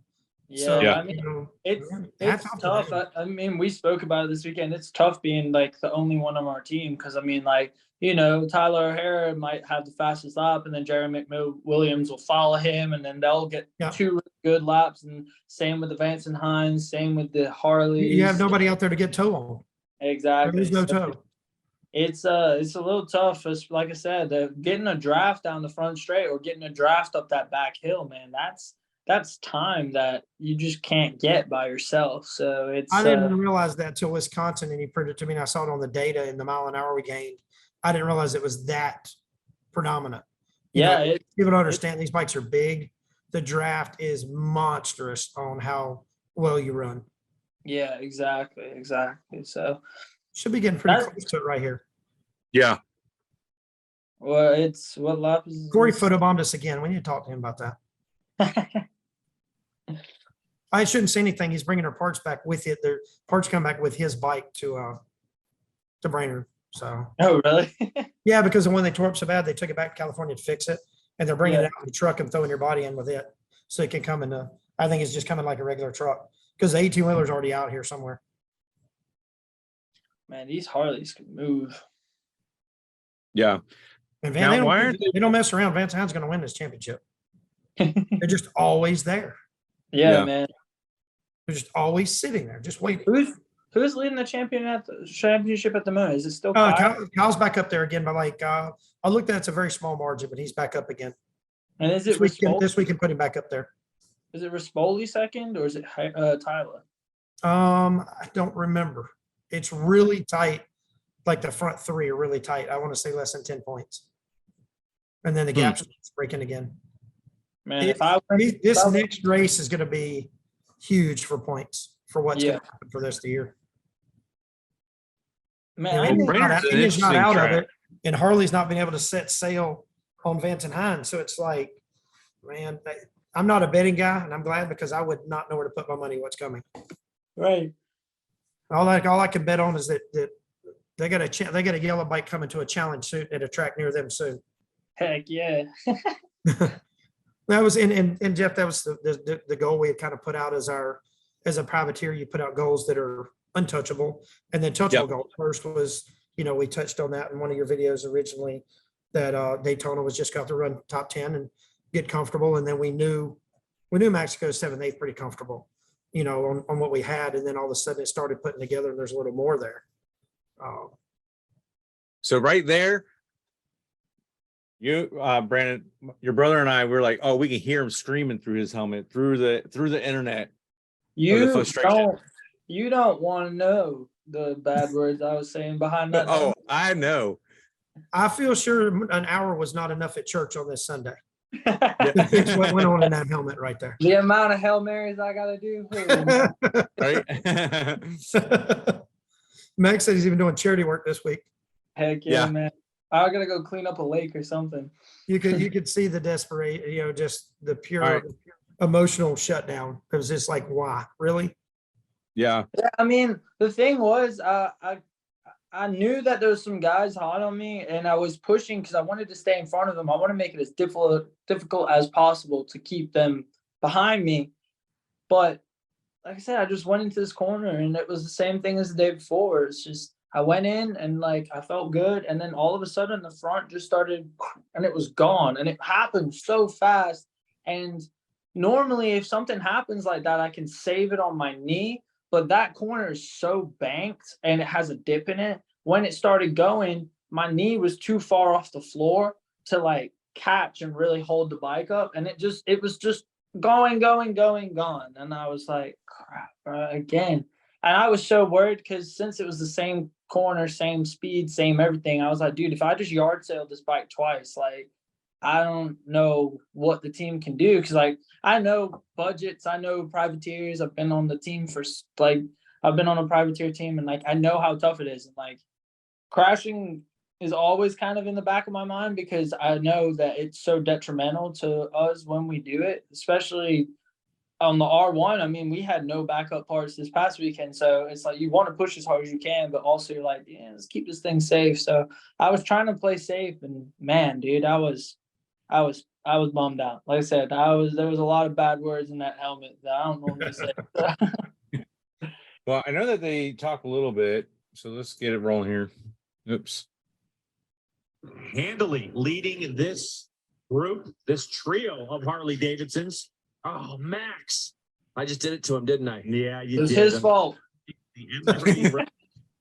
Yeah, Yeah. I mean, it's hats off to tough. them. I mean, we spoke about it this weekend. It's tough being like the only one on our team because I mean, like, Tyler O'Hara might have the fastest lap, and then Jerry McWilliams will follow him, and then they'll get Yeah. 2 really good laps. And same with the Vance and Hines, same with the Harleys. You have nobody out there to get toe on. Exactly. There's no So toe. it's a little tough. It's, like I said, getting a draft down the front straight or getting a draft up that back hill, man. That's time that you just can't get by yourself. So it's. I didn't realize that till Wisconsin, and he printed it to me, and I saw it on the data in the mile an hour we gained. I didn't realize it was that predominant. Yeah, People don't understand these bikes are big. The draft is monstrous on how well you run. yeah, exactly. So, Should be getting pretty That's- close to it right here. Yeah. well, it's what lap is Corey this? photobombed us again. We need to talk to him about that. I shouldn't say anything. He's bringing her parts back with it. Their parts come back with his bike to Branon. So Oh, really? yeah, because the one they tore up so bad, they took it back to California to fix it, and they're bringing it out in the truck and throwing your body in with it, so it can come in. I think it's just coming like a regular truck because the 18-wheeler's already out here somewhere. Man, these Harleys can move. Yeah. And Now, Van, why aren't they don't mess around. Van Zan's going to win this championship. They're just always there. Yeah, Yeah. man. They're just always sitting there, just waiting. Who's leading the championship at the moment? Is it still Kyle? Kyle's back up there again by like I looked at it's a very small margin, but he's back up again. And is it This week can put him back up there. Is it Rispoli second or is it Tyler? I don't remember. It's really tight. Like the front 3 are really tight. I want to say less than 10 points. And then the gap's breaking again. Man, This next race is going to be huge for points for what's going to happen for this year. man, Indian's not out of it, and Harley's not been able to set sail on Vance and Hines. So it's like, man, I'm not a betting guy, and I'm glad because I would not know where to put my money. What's coming? right. All I can bet on is that they got a yellow bike coming to a challenge suit at a track near them soon. Heck yeah. That was and Jeff, that was the goal we had kind of put out as a privateer. You put out goals that are untouchable, and then touchable goals. First was, we touched on that in one of your videos originally, that Daytona was just got to run top 10 and get comfortable, and then we knew Mexico 7th, 8th pretty comfortable, on what we had, and then all of a sudden it started putting together, and there's a little more there. So right there, you, Branon, your brother and I were like, oh, we can hear him screaming through his helmet, through the internet. You frustration. don't want to know the bad words I was saying behind that. Oh, I know. I feel sure an hour was not enough at church on this Sunday. It's what went on in that helmet right there. The amount of Hail Marys I gotta do. Right? Max said he's even doing charity work this week. Heck yeah, Yeah. man. I gotta go clean up a lake or something. You could see the desperate, just the pure All right. emotional shutdown. It was just like, why? Really? Yeah. Yeah, I mean, the thing was, I knew that there was some guys hot on me, and I was pushing because I wanted to stay in front of them. I want to make it as difficult as possible to keep them behind me. But like I said, I just went into this corner, and it was the same thing as the day before. It's just I went in and like I felt good, and then all of a sudden the front just started, and it was gone, and it happened so fast. And normally, if something happens like that, I can save it on my knee. But that corner is so banked and it has a dip in it. When it started going, my knee was too far off the floor to like catch and really hold the bike up. And it was just going. And I was like, crap, again. And I was so worried because since it was the same corner, same speed, same everything, I was like, dude, if I just yard sailed this bike twice, like, I don't know what the team can do because, like, I know budgets, I know privateers. I've been on the team I've been on a privateer team, and like I know how tough it is. And like crashing is always kind of in the back of my mind because I know that it's so detrimental to us when we do it, especially on the R1. I mean, we had no backup parts this past weekend, so it's like you want to push as hard as you can, but also you're like, yeah, let's keep this thing safe. So I was trying to play safe, and man, dude, I was bummed out. Like I said, there was a lot of bad words in that helmet that I don't normally say. Well, I know that they talk a little bit, so let's get it rolling here. Oops. Handily leading this group, this trio of Harley Davidsons. Oh, Max. I just did it to him, didn't I? Yeah, It you was did. his fault. The M3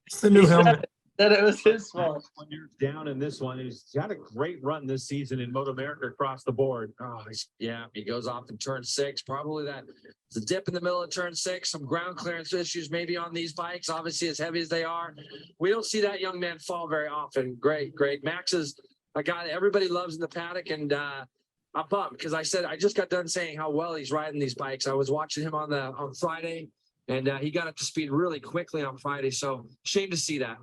It's the new helmet. That it was his fault. When you're down in this one, he's got a great run this season in MotoAmerica across the board. Oh, yeah, he goes off in turn 6. Probably it's a dip in the middle of turn 6. Some ground clearance issues maybe on these bikes. Obviously, as heavy as they are, we don't see that young man fall very often. Great. Max is a guy that everybody loves in the paddock, and I'm bummed because I just got done saying how well he's riding these bikes. I was watching him on Friday, and he got up to speed really quickly on Friday. So shame to see that.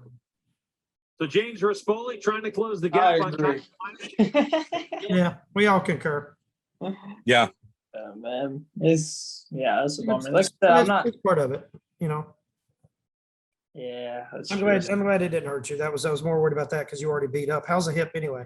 So James Rispoli trying to close the I gap on agree. Yeah, we all concur. Yeah. Man, that's a bummer. Like I said, That's- I'm not. it's part of it. Yeah, that's I'm true. glad it didn't hurt you. I was more worried about that because you already beat up. How's the hip anyway?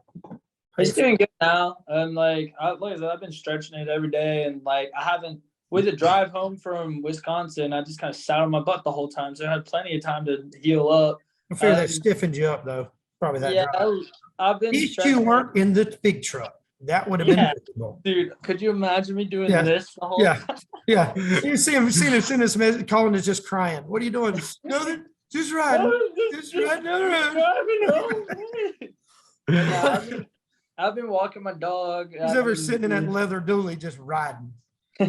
He's doing good now, and like I said, I've been stretching it every day, and like I haven't with the drive home from Wisconsin. I just kind of sat on my butt the whole time, so I had plenty of time to heal up. I figure that stiffened you up though. Probably that. Yeah, drive. I've been. These stretching two it. weren't in the big truck. That would have been Yeah. miserable. Dude, could you imagine me doing Yeah. this the whole Yeah. time? Yeah. You see him send this message. Colin is just crying. What are you doing? Nothing. Just riding. Just riding down the road. driving home. Yeah, I've been walking my dog. He's ever sitting in that leather dually just riding.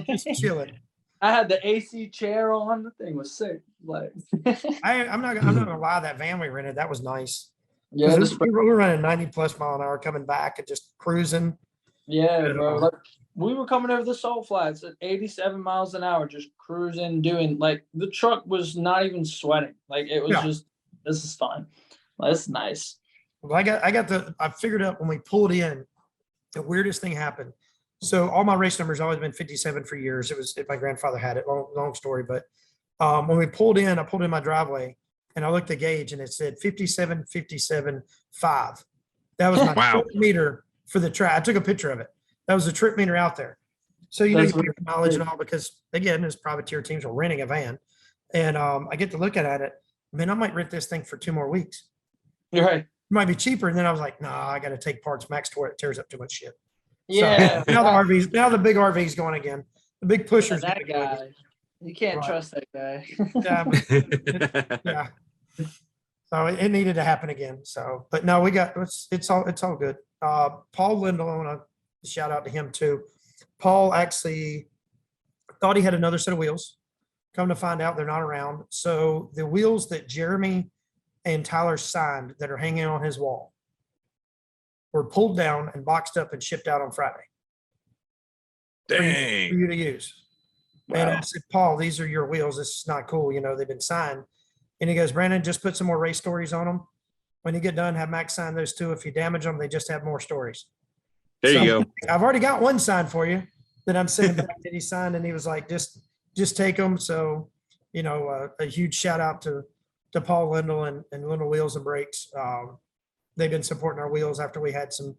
Just chilling. I had the AC chair on. The thing was sick. Like, I'm not gonna lie, that van we rented, that was nice. yeah, We were running 90 plus mile an hour coming back and just cruising. yeah, bro. Like, we were coming over the salt flats at 87 miles an hour, just cruising, doing like the truck was not even sweating. Like it was Yeah. just, this is fine. Like, it's nice. Well, I figured out when we pulled in, the weirdest thing happened. So all my race numbers always been 57 for years. It was, if my grandfather had it, long story. But when we pulled in, I pulled in my driveway and I looked at the gauge and it said 57, 57, 5. That was my Wow. trip meter for the track. I took a picture of it. That was the trip meter out there. So, you That's put what- mileage and all, because again, as privateer teams are renting a van. And I get to look at it. Man, I might rent this thing for 2 more weeks. You're right. It might be cheaper. And then I was like, nah, I got to take parts. Max tears up too much shit. Yeah. So now the big RV's going again. The big pushers. that gonna go again. guy. You can't Right. trust that guy. Yeah, but- yeah. So it needed to happen again. So, but no, it's all good. Paul Lindell, I want to shout out to him too. Paul actually thought he had another set of wheels. Come to find out, they're not around. So the wheels that Jeremy and Tyler signed that are hanging on his wall were pulled down and boxed up and shipped out on Friday. for Dang. you to use. And I Wow. said, Paul, these are your wheels. This is not cool. You know, they've been signed. And he goes, Brandon, just put some more race stories on them. When you get done, have Max sign those too. If you damage them, they just have more stories. There you So, go. I've already got one signed for you that I'm sending back that he signed, and he was like, just take them. So, you know, a huge shout out to Paul Lindell and Lindell Wheels and Brakes. They've been supporting our wheels after we had some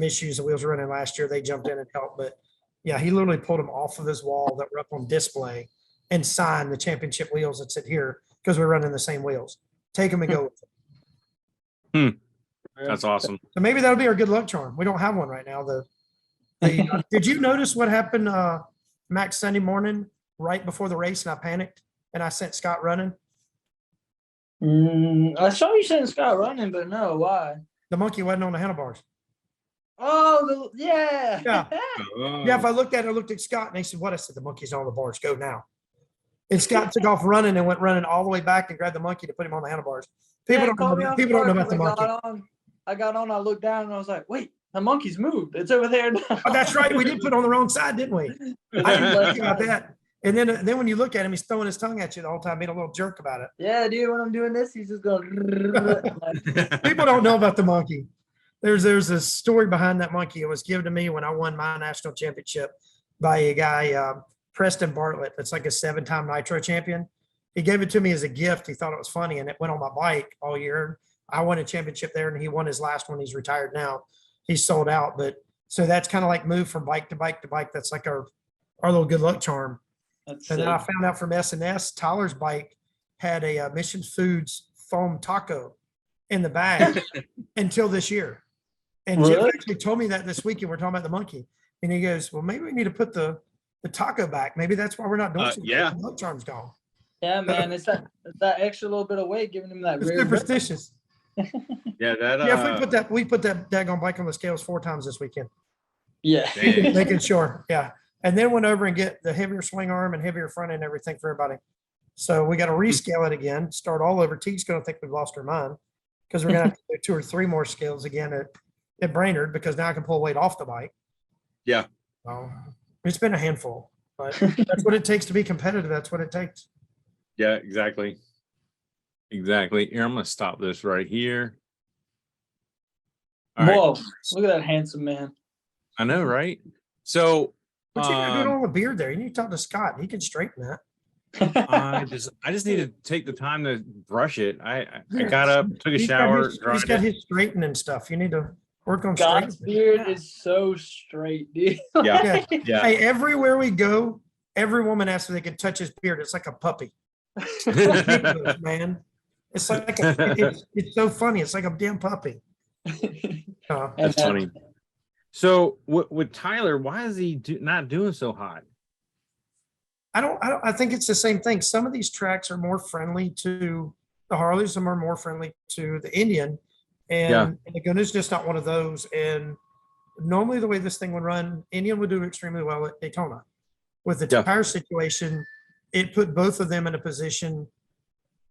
issues. The wheels were running last year. They jumped in and helped. But yeah, he literally pulled them off of his wall that were up on display and signed the championship wheels that sit here because we're running the same wheels. Take them and go with it. That's awesome. So maybe that'll be our good luck charm. We don't have one right now. Did you notice what happened, Max, Sunday morning, right before the race, and I panicked and I sent Scott running? I saw you sent Scott running, but no, why? The monkey wasn't on the handlebars. Oh, yeah. Yeah. Oh. Yeah, if I looked at Scott and he said, what? I said, the monkey's on the bars. Go now. And Scott took off running and went running all the way back and grabbed the monkey to put him on the handlebars. People don't know about the monkey. I got on, I looked down and I was like, wait, the monkey's moved. It's over there now. Oh, that's right. We did put it on the wrong side, didn't we? I didn't think about that. And then when you look at him, he's throwing his tongue at you the whole time, being a little jerk about it. Yeah, dude, when I'm doing this, he's just going. People don't know about the monkey. There's a story behind that monkey. It was given to me when I won my national championship by a guy, Preston Bartlett. That's like a 7-time Nitro champion. He gave it to me as a gift. He thought it was funny, and it went on my bike all year. I won a championship there, and he won his last one. He's retired now. He's sold out. But so that's kind of like move from bike to bike to bike. That's like our little good luck charm. That's And then sick. I found out from S&S, Tyler's bike had a Mission Foods foam taco in the bag until this year. And Jim Really? actually told me that this weekend. We're talking about the monkey. And he goes, well, maybe we need to put the taco back. Maybe that's why we're not doing something. yeah. The luck charm's gone. Yeah, man, it's that extra little bit of weight giving him that It's rear grip. superstitious. Yeah, that. Yeah, if we put that daggone bike on the scales 4 times this weekend. Yeah. Dang. Making sure. Yeah. And then went over and get the heavier swing arm and heavier front end and everything for everybody. So we got to rescale it again, start all over. Teague's going to think we've lost our mind because we're going to have to do 2 or 3 more scales again at Brainerd because now I can pull weight off the bike. Yeah. It's been a handful, but that's what it takes to be competitive. That's what it takes. Yeah, exactly. Exactly. Here, I'm going to stop this right here. All right. Whoa, look at that handsome man. I know, right? So What you got doing on the beard there? You need to talk to Scott. He can straighten that. I just need to take the time to brush it. I got up, took a shower, He's dried got it. his straightening stuff. You need to work on God's straightening. beard is so straight, dude. Yeah. Yeah. Yeah. Hey, everywhere we go, every woman asks if they can touch his beard. It's like a puppy. Man. It's like it's so funny. It's like a damn puppy. That's funny. So with Tyler, why is he not doing so hot? I think it's the same thing. Some of these tracks are more friendly to the Harleys, some are more friendly to the Indian. And Laguna's just not one of those. And normally the way this thing would run, Indian would do extremely well at Daytona. With the tire situation, it put both of them in a position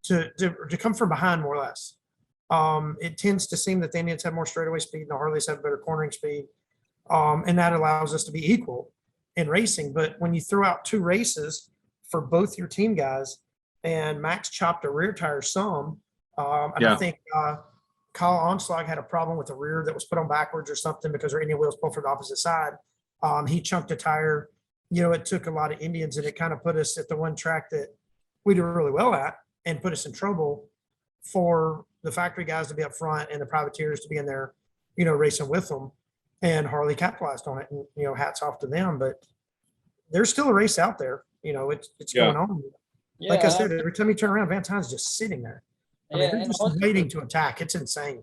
to come from behind more or less. It tends to seem that the Indians have more straightaway speed and the Harleys have better cornering speed. And that allows us to be equal in racing. But when you throw out 2 races for both your team guys, and Max chopped a rear tire some, and I think Kyle Onslag had a problem with the rear that was put on backwards or something because our Indian wheels pulled from the opposite side. He chunked a tire. You know, it took a lot of Indians, and it kind of put us at the one track that we do really well at and put us in trouble for the factory guys to be up front and the privateers to be in there, you know, racing with them. And Harley capitalized on it, and, you know, hats off to them. But there's still a race out there. You know, it's going on. Yeah, Like I said, every time you turn around, Van Tine's just sitting there. I mean, they're and just also- waiting to attack. It's insane.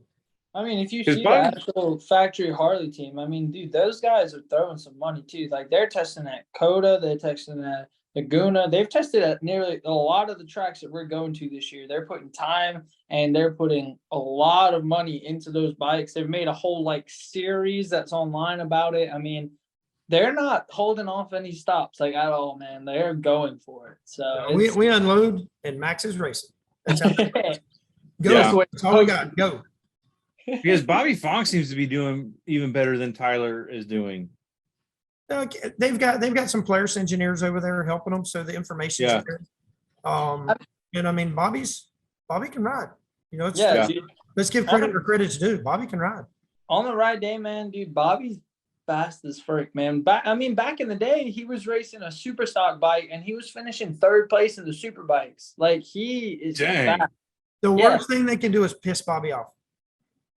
I mean, if you 'Cause see the Bobby- actual factory Harley team, I mean, dude, those guys are throwing some money too. Like they're testing at Coda, they're testing at Laguna. They've tested at nearly a lot of the tracks that we're going to this year. They're putting time and they're putting a lot of money into those bikes. They've made a whole like series that's online about it. I mean, they're not holding off any stops like at all, man. They're going for it. So We unload, and Max is racing. That's how go. Yeah. That's all we got. Go. Because Bobby Fong seems to be doing even better than Tyler is doing. They've got some players, engineers over there helping them, so the information's Yeah. there. And I mean, Bobby can ride. You know, Yeah, Yeah. dude. let's give credit where credit's due. Bobby can ride. On the right day, man, dude, Bobby's fast as frick, man. Back in the day, he was racing a super stock bike and he was finishing 3rd place in the super bikes. Like, he is Dang. fast. The Yeah. worst thing they can do is piss Bobby off.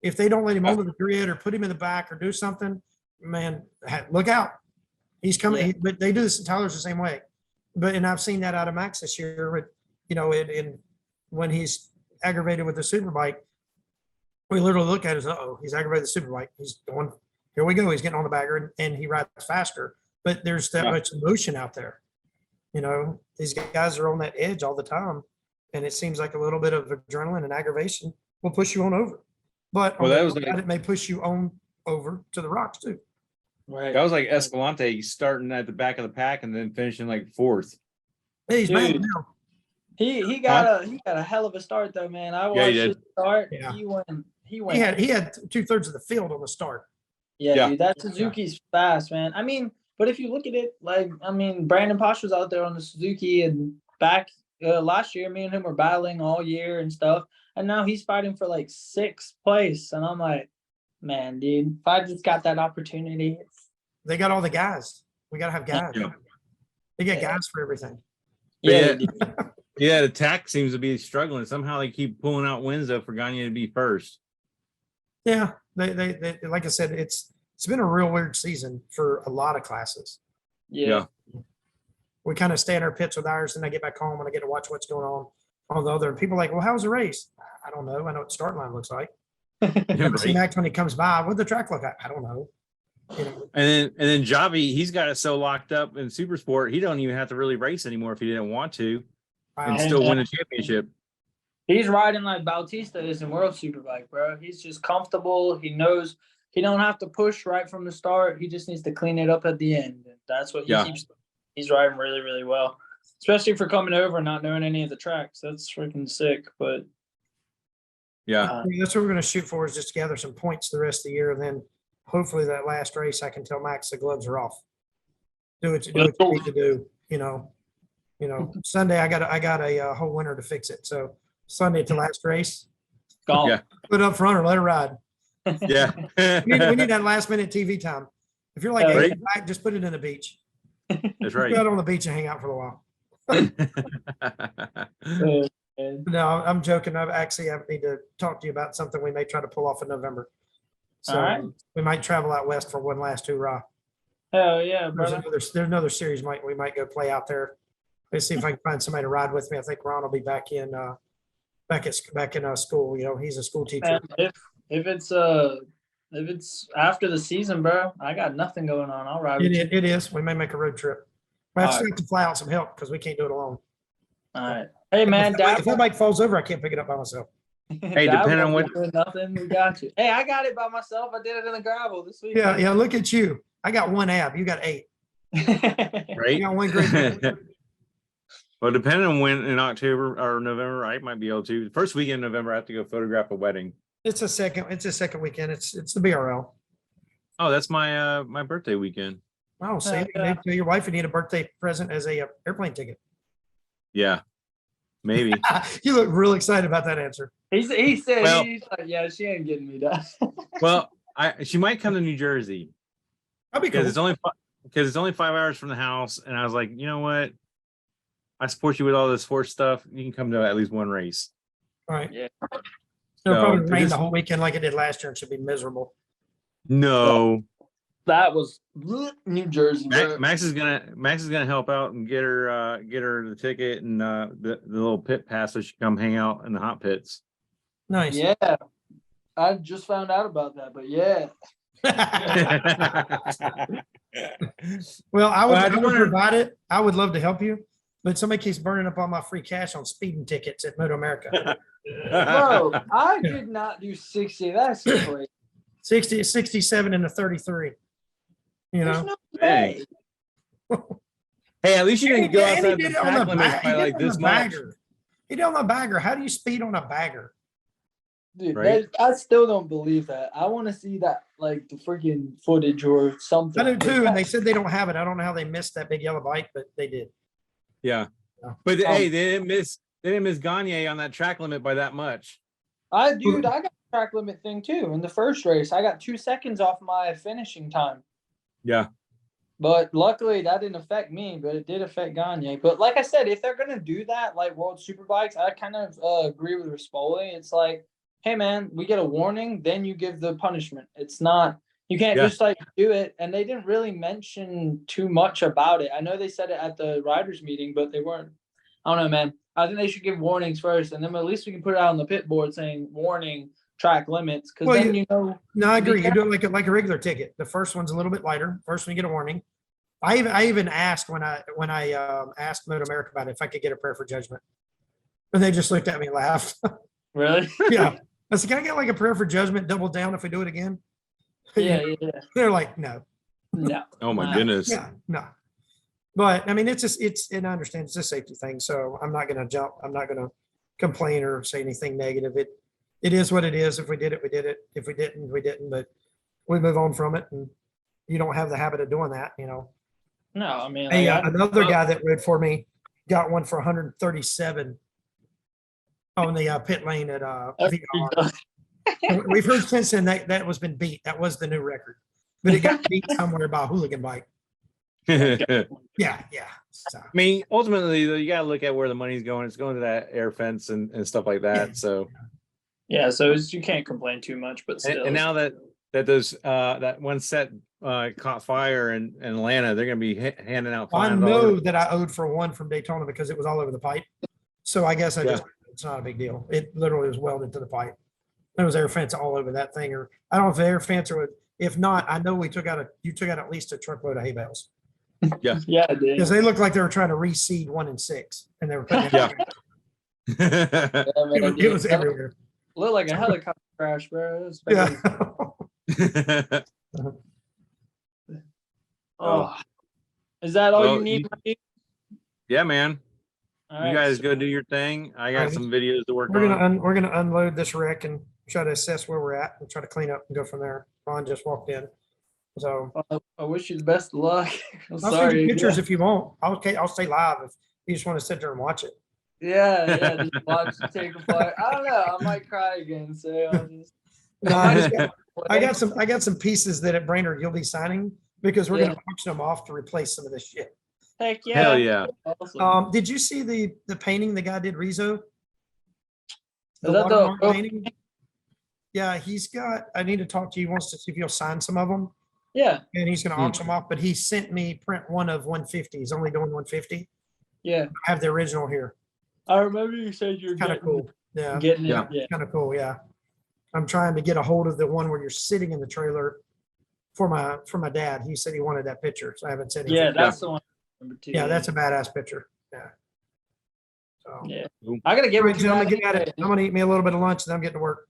If they don't let him over the grid or put him in the back or do something, man, look out. He's coming. Yeah. But they do this. Tyler's the same way. And I've seen that out of Max this year. With, you know, in when he's aggravated with the super bike, we literally look at it as, he's aggravated the super bike. He's going, here we go. He's getting on the bagger and he rides faster. But there's that much emotion out there. You know, these guys are on that edge all the time. And it seems like a little bit of adrenaline and aggravation will push you on over. But Well, on that the was other like- side, it may push you on over to the rocks too. Right. That was like Escalante starting at the back of the pack and then finishing like 4th. Hey, he's mad Dude. now. He got a hell of a start though, man. I watched he did. his start. Yeah. He went. He had 2/3 of the field on the start. Yeah, dude, that Suzuki's fast, man. I mean, but if you look at it, like, I mean, Brandon Posh was out there on the Suzuki and back last year, me and him were battling all year and stuff. And now he's fighting for like 6th place. And I'm like, man, dude, if I just got that opportunity. They got all the guys. We got to have guys. Yeah. They got guys for everything. Yeah. dude. Yeah, the attack seems to be struggling. Somehow they keep pulling out wins though for Gagne to be first. Yeah, they like I said, it's been a real weird season for a lot of classes. Yeah. We kind of stay in our pits with ours, and I get back home and I get to watch what's going on the other. And people are like, well, how's the race? I don't know. I know what the start line looks like. See Max when he comes by. What'd the track look like? I don't know. You know, And then Javi, he's got it so locked up in Super Sport, he don't even have to really race anymore if he didn't want to and wow. still win a championship. He's riding like Bautista is in World Superbike, bro. He's just comfortable. He knows he don't have to push right from the start. He just needs to clean it up at the end. And that's what he keeps. He's riding really, really well, especially for coming over and not knowing any of the tracks. That's freaking sick. But Yeah. That's what we're going to shoot for, is just to gather some points the rest of the year, and then hopefully that last race I can tell Max the gloves are off. Do what you need to do. You know, Sunday I got a whole winter to fix it. So Sunday at the last race, gone. Yeah. put it up front or let her ride. Yeah. We need that last minute TV time. If you're like, Right. hey, back, just put it in the beach. That's right. Go out on the beach and hang out for a while. And No, I'm joking. I need to talk to you about something we may try to pull off in November. So All right. we might travel out west for one last hoorah. hell yeah, There's brother. another series we might go play out there. Let's see if I can find somebody to ride with me. I think Ron will be back in school. You know, he's a school teacher. And if it's after the season, bro, I got nothing going on. I'll ride with you. It is. We may make a road trip. We have All to fly out some help because we can't do it alone. All right. Hey man, If that bike falls over, I can't pick it up by myself. Hey, depending on what- nothing, we got you. Hey, I got it by myself. I did it in the gravel this week. Yeah. Look at you. I got one ab. You got 8. Right. You got one great. Well, depending on when in October or November, I might be able to. The first weekend in November, I have to go photograph a wedding. It's a second weekend. It's the BRL. Oh, that's my my birthday weekend. Oh, see, you can tell your wife you need a birthday present as a airplane ticket. Yeah, maybe. You look real excited about that answer. He said, Well- he's like, yeah, she ain't getting me that. Well, she might come to New Jersey That'd be because cool. it's only 5 hours from the house, and I was like, you know what? I support you with all this sports stuff. You can come to at least one race. All right. Yeah. It'll probably it rain is- the whole weekend like it did last year. It should be miserable. No, That was New Jersey, bro. Max is gonna help out and get her the ticket and the little pit pass so she can come hang out in the hot pits. Nice. Yeah. I just found out about that, but yeah. Well, I Well, I would do wanna- provide it. I would love to help you, but somebody keeps burning up all my free cash on speeding tickets at MotoAmerica. Bro, I did not do 60. That's crazy. 60, 67 and a 33. You There's know, no way. Hey, at least you didn't go And he outside the did it on track the limits bag- by he did like it on this the much. bagger. He did it on the bagger. How do you speed on a bagger? Dude, Right? I still don't believe that. I want to see that, like the freaking footage or something. I do But too, and they said they don't have it. I don't know how they missed that big yellow bike, but they did. Yeah. Yeah. But hey, they didn't miss Gagne on that track limit by that much. I got a track limit thing too in the first race. I got 2 seconds off my finishing time. Yeah. But luckily that didn't affect me, but it did affect Gagne. But like I said, if they're gonna do that, like World Superbikes, I kind of agree with Rispoli. It's like, hey man, we get a warning, then you give the punishment. It's not, you can't Yeah. just like do it. And they didn't really mention too much about it. I know they said it at the riders meeting, but they weren't. I don't know, man. I think they should give warnings first, and then at least we can put it out on the pit board saying warning, track limits, because Well, then you know. No, I agree. You do it like a regular ticket. The first one's a little bit lighter. First one you get a warning. I even asked when I asked MotoAmerica about it if I could get a prayer for judgment, and they just looked at me and laughed. Really? Yeah, I said, "Can I get like a prayer for judgment? Double down if we do it again." Yeah. They're like, "No, No. Oh my Nah. goodness. yeah, no." But I mean, and I understand it's a safety thing, so I'm not going to jump. I'm not going to complain or say anything negative. It is what it is. If we did it, we did it. If we didn't, we didn't. But we move on from it, and you don't have the habit of doing that, you know. No, I mean, Hey, like, another guy that rode for me got one for 137 on the pit lane at VR. We've heard since then that was been beat. That was the new record, but it got beat somewhere by a hooligan bike. I Yeah. So, mean, ultimately, though, you got to look at where the money's going. It's going to that air fence and stuff like that. So, yeah, so you can't complain too much, but still. and now that those that one set caught fire in Atlanta, they're going to be handing out I fines. all know over. that I owed for one from Daytona because it was all over the pipe. So I guess it's not a big deal. It literally was welded to the pipe. There was air fence all over that thing, or I don't know if the air fence or if not, I know you took out at least a truckload of hay bales Yeah, dude. because they looked like they were trying to reseed 1 and 6, and they were putting Yeah. it was everywhere. Looked like a helicopter crash, bro. It was Yeah. Oh, is that all Well, you need? Mike? Yeah, man. All You right, guys so- go do your thing. I got Alright. some videos to work We're on. gonna unload this wreck and try to assess where we're at and try to clean up and go from there. Ron just walked in, so I wish you the best of luck. I'm I'll send sorry. you pictures if you want. I'll stay live if you just want to sit there and watch it. Yeah, just watch it take apart. I don't know. I might cry again. So I'll just. No, I got some pieces that at Brainerd you'll be signing because we're gonna auction them off to replace some of this shit. Heck yeah. Hell yeah. Awesome. Did you see the painting the guy did Rizzo? Is that watermark the- painting? Yeah, he's got. I need to talk to you. He wants to see if you'll sign some of them, Yeah, and he's gonna Hmm. auction them off. But he sent me print one of 150. He's only doing 150. yeah. I have the original here. I remember you said you're Kind of cool. Yeah, Getting Yeah. it. Yeah. kind of cool. Yeah, I'm trying to get a hold of the one where you're sitting in the trailer for my dad. He said he wanted that picture, so I haven't said anything. Yeah, that's the one. Number 2. Yeah, that's a badass picture. Yeah. So, Yeah. Cool. I gotta get all right, with you. gentlemen, get at it. I'm gonna eat me a little bit of lunch and then I'm getting to work.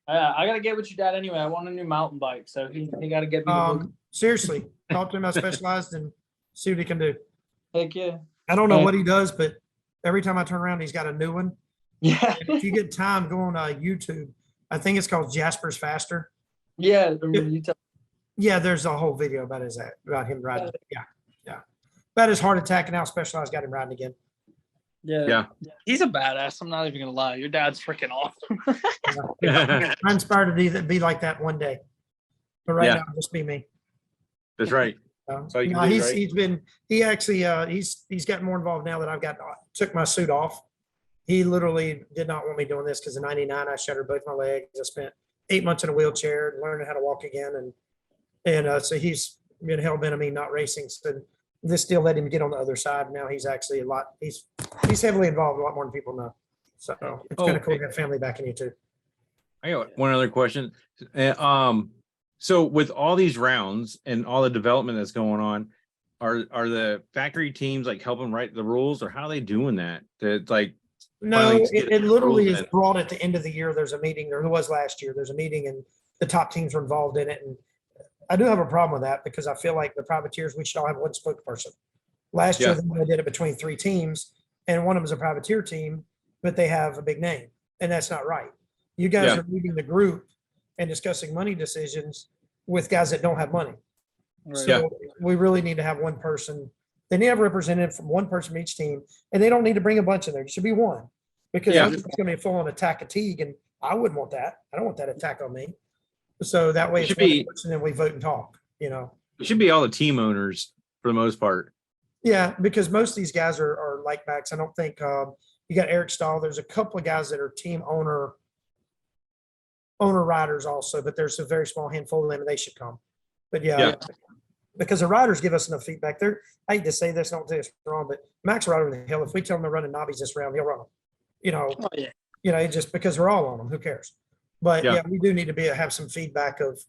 I gotta get with your dad anyway. I want a new mountain bike, so he gotta get me. The book. Seriously, talk to him about Specialized and see what he can do. Heck yeah. I don't know Yeah. what he does, but every time I turn around, he's got a new one. Yeah. If you get time, go on YouTube. I think it's called Jasper's Faster. Yeah. You tell. Yeah, there's a whole video about about him riding. Yeah. About his heart attack and how Specialized got him riding again. Yeah. He's a badass. I'm not even gonna lie. Your dad's freaking awesome. I'm inspired to be like that one day. But right Yeah. now, just be me. That's right. all you can do, right? He's gotten more involved now that I've took my suit off. He literally did not want me doing this because in '99 I shattered both my legs. I spent 8 months in a wheelchair learning how to walk again, and so he's been hell bent on me not racing. So this deal let him get on the other side. Now he's actually he's heavily involved, a lot more than people know. So it's kind of cool to have family backing you too. I got one other question. So with all these rounds and all the development that's going on, are the factory teams like helping write the rules, or how are they doing that? To like No, finally get it the literally rules is in? brought at the end of the year. There's a meeting, there was last year, there's a meeting and the top teams were involved in it. And I do have a problem with that because I feel like the privateers, we should all have one spokesperson. Last year, they did it between 3 teams and one of them is a privateer team, but they have a big name and that's not right. You guys Yeah. are leading the group and discussing money decisions with guys that don't have money. Right. Yeah. So we really need to have one person. They need to have a representative from one person from each team, and they don't need to bring a bunch in there. It should be one, because Yeah. it's going to be a full-on attack of Teague, and I wouldn't want that. I don't want that attack on me. So that way, It it's should one be- person, and we vote and talk. It should be all the team owners for the most part. Yeah, because most of these guys are like Max. I don't think you got Eric Stahl. There's a couple of guys that are team owner riders also, but there's a very small handful of them, and they should come. But yeah. Because the riders give us enough feedback. I hate to say this, don't do this wrong, but Max will ride over the hill. If we tell him to run in knobbies this round, he'll run them. Oh, yeah. It's just because we're all on them. Who cares? But Yeah. yeah, we do need to have some feedback of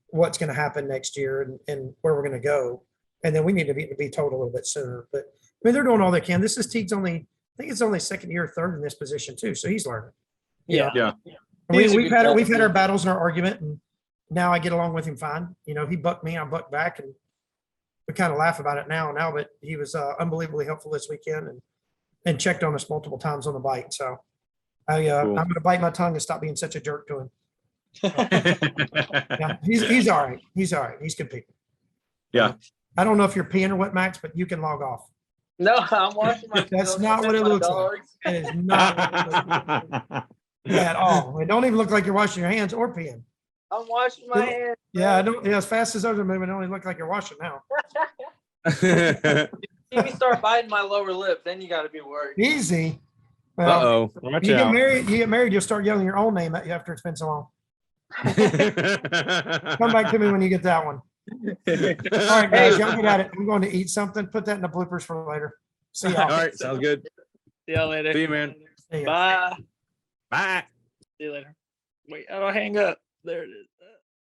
what's going to happen next year and where we're going to go. And then we need to be told a little bit sooner. But I mean, they're doing all they can. This is Teague's I think it's only second year, third in this position too. So he's learning. Yeah. Yeah. He's a We've good had guy. our battles and our argument, and now I get along with him fine. He bucked me, I bucked back, and we kind of laugh about it now, but he was unbelievably helpful this weekend and checked on us multiple times on the bike. So I'm going to bite my tongue and stop being such a jerk to him. Yeah, he's all right. He's all right. He's good people. Yeah. I don't know if you're peeing or what, Max, but you can log off. No, I'm watching my. That's not what it looks like. It is not what it looks like at all. It don't even look like you're washing your hands or peeing. I'm washing my hands. Yeah, I don't. Yeah, as fast as those are moving, it don't even look like you're washing now. See me start biting my lower lip, then you got to be worried. Easy. Well, Uh-oh. Watch you out. get married, you'll start yelling your own name at you after it's been so long. Come back to me when you get that one. All right, guys, y'all get at it. I'm going to eat something. Put that in the bloopers for later. See y'all. All right. Sounds good. See y'all later. See you, man. See ya. Bye. Bye. See you later. Wait, how do I hang up? There it is.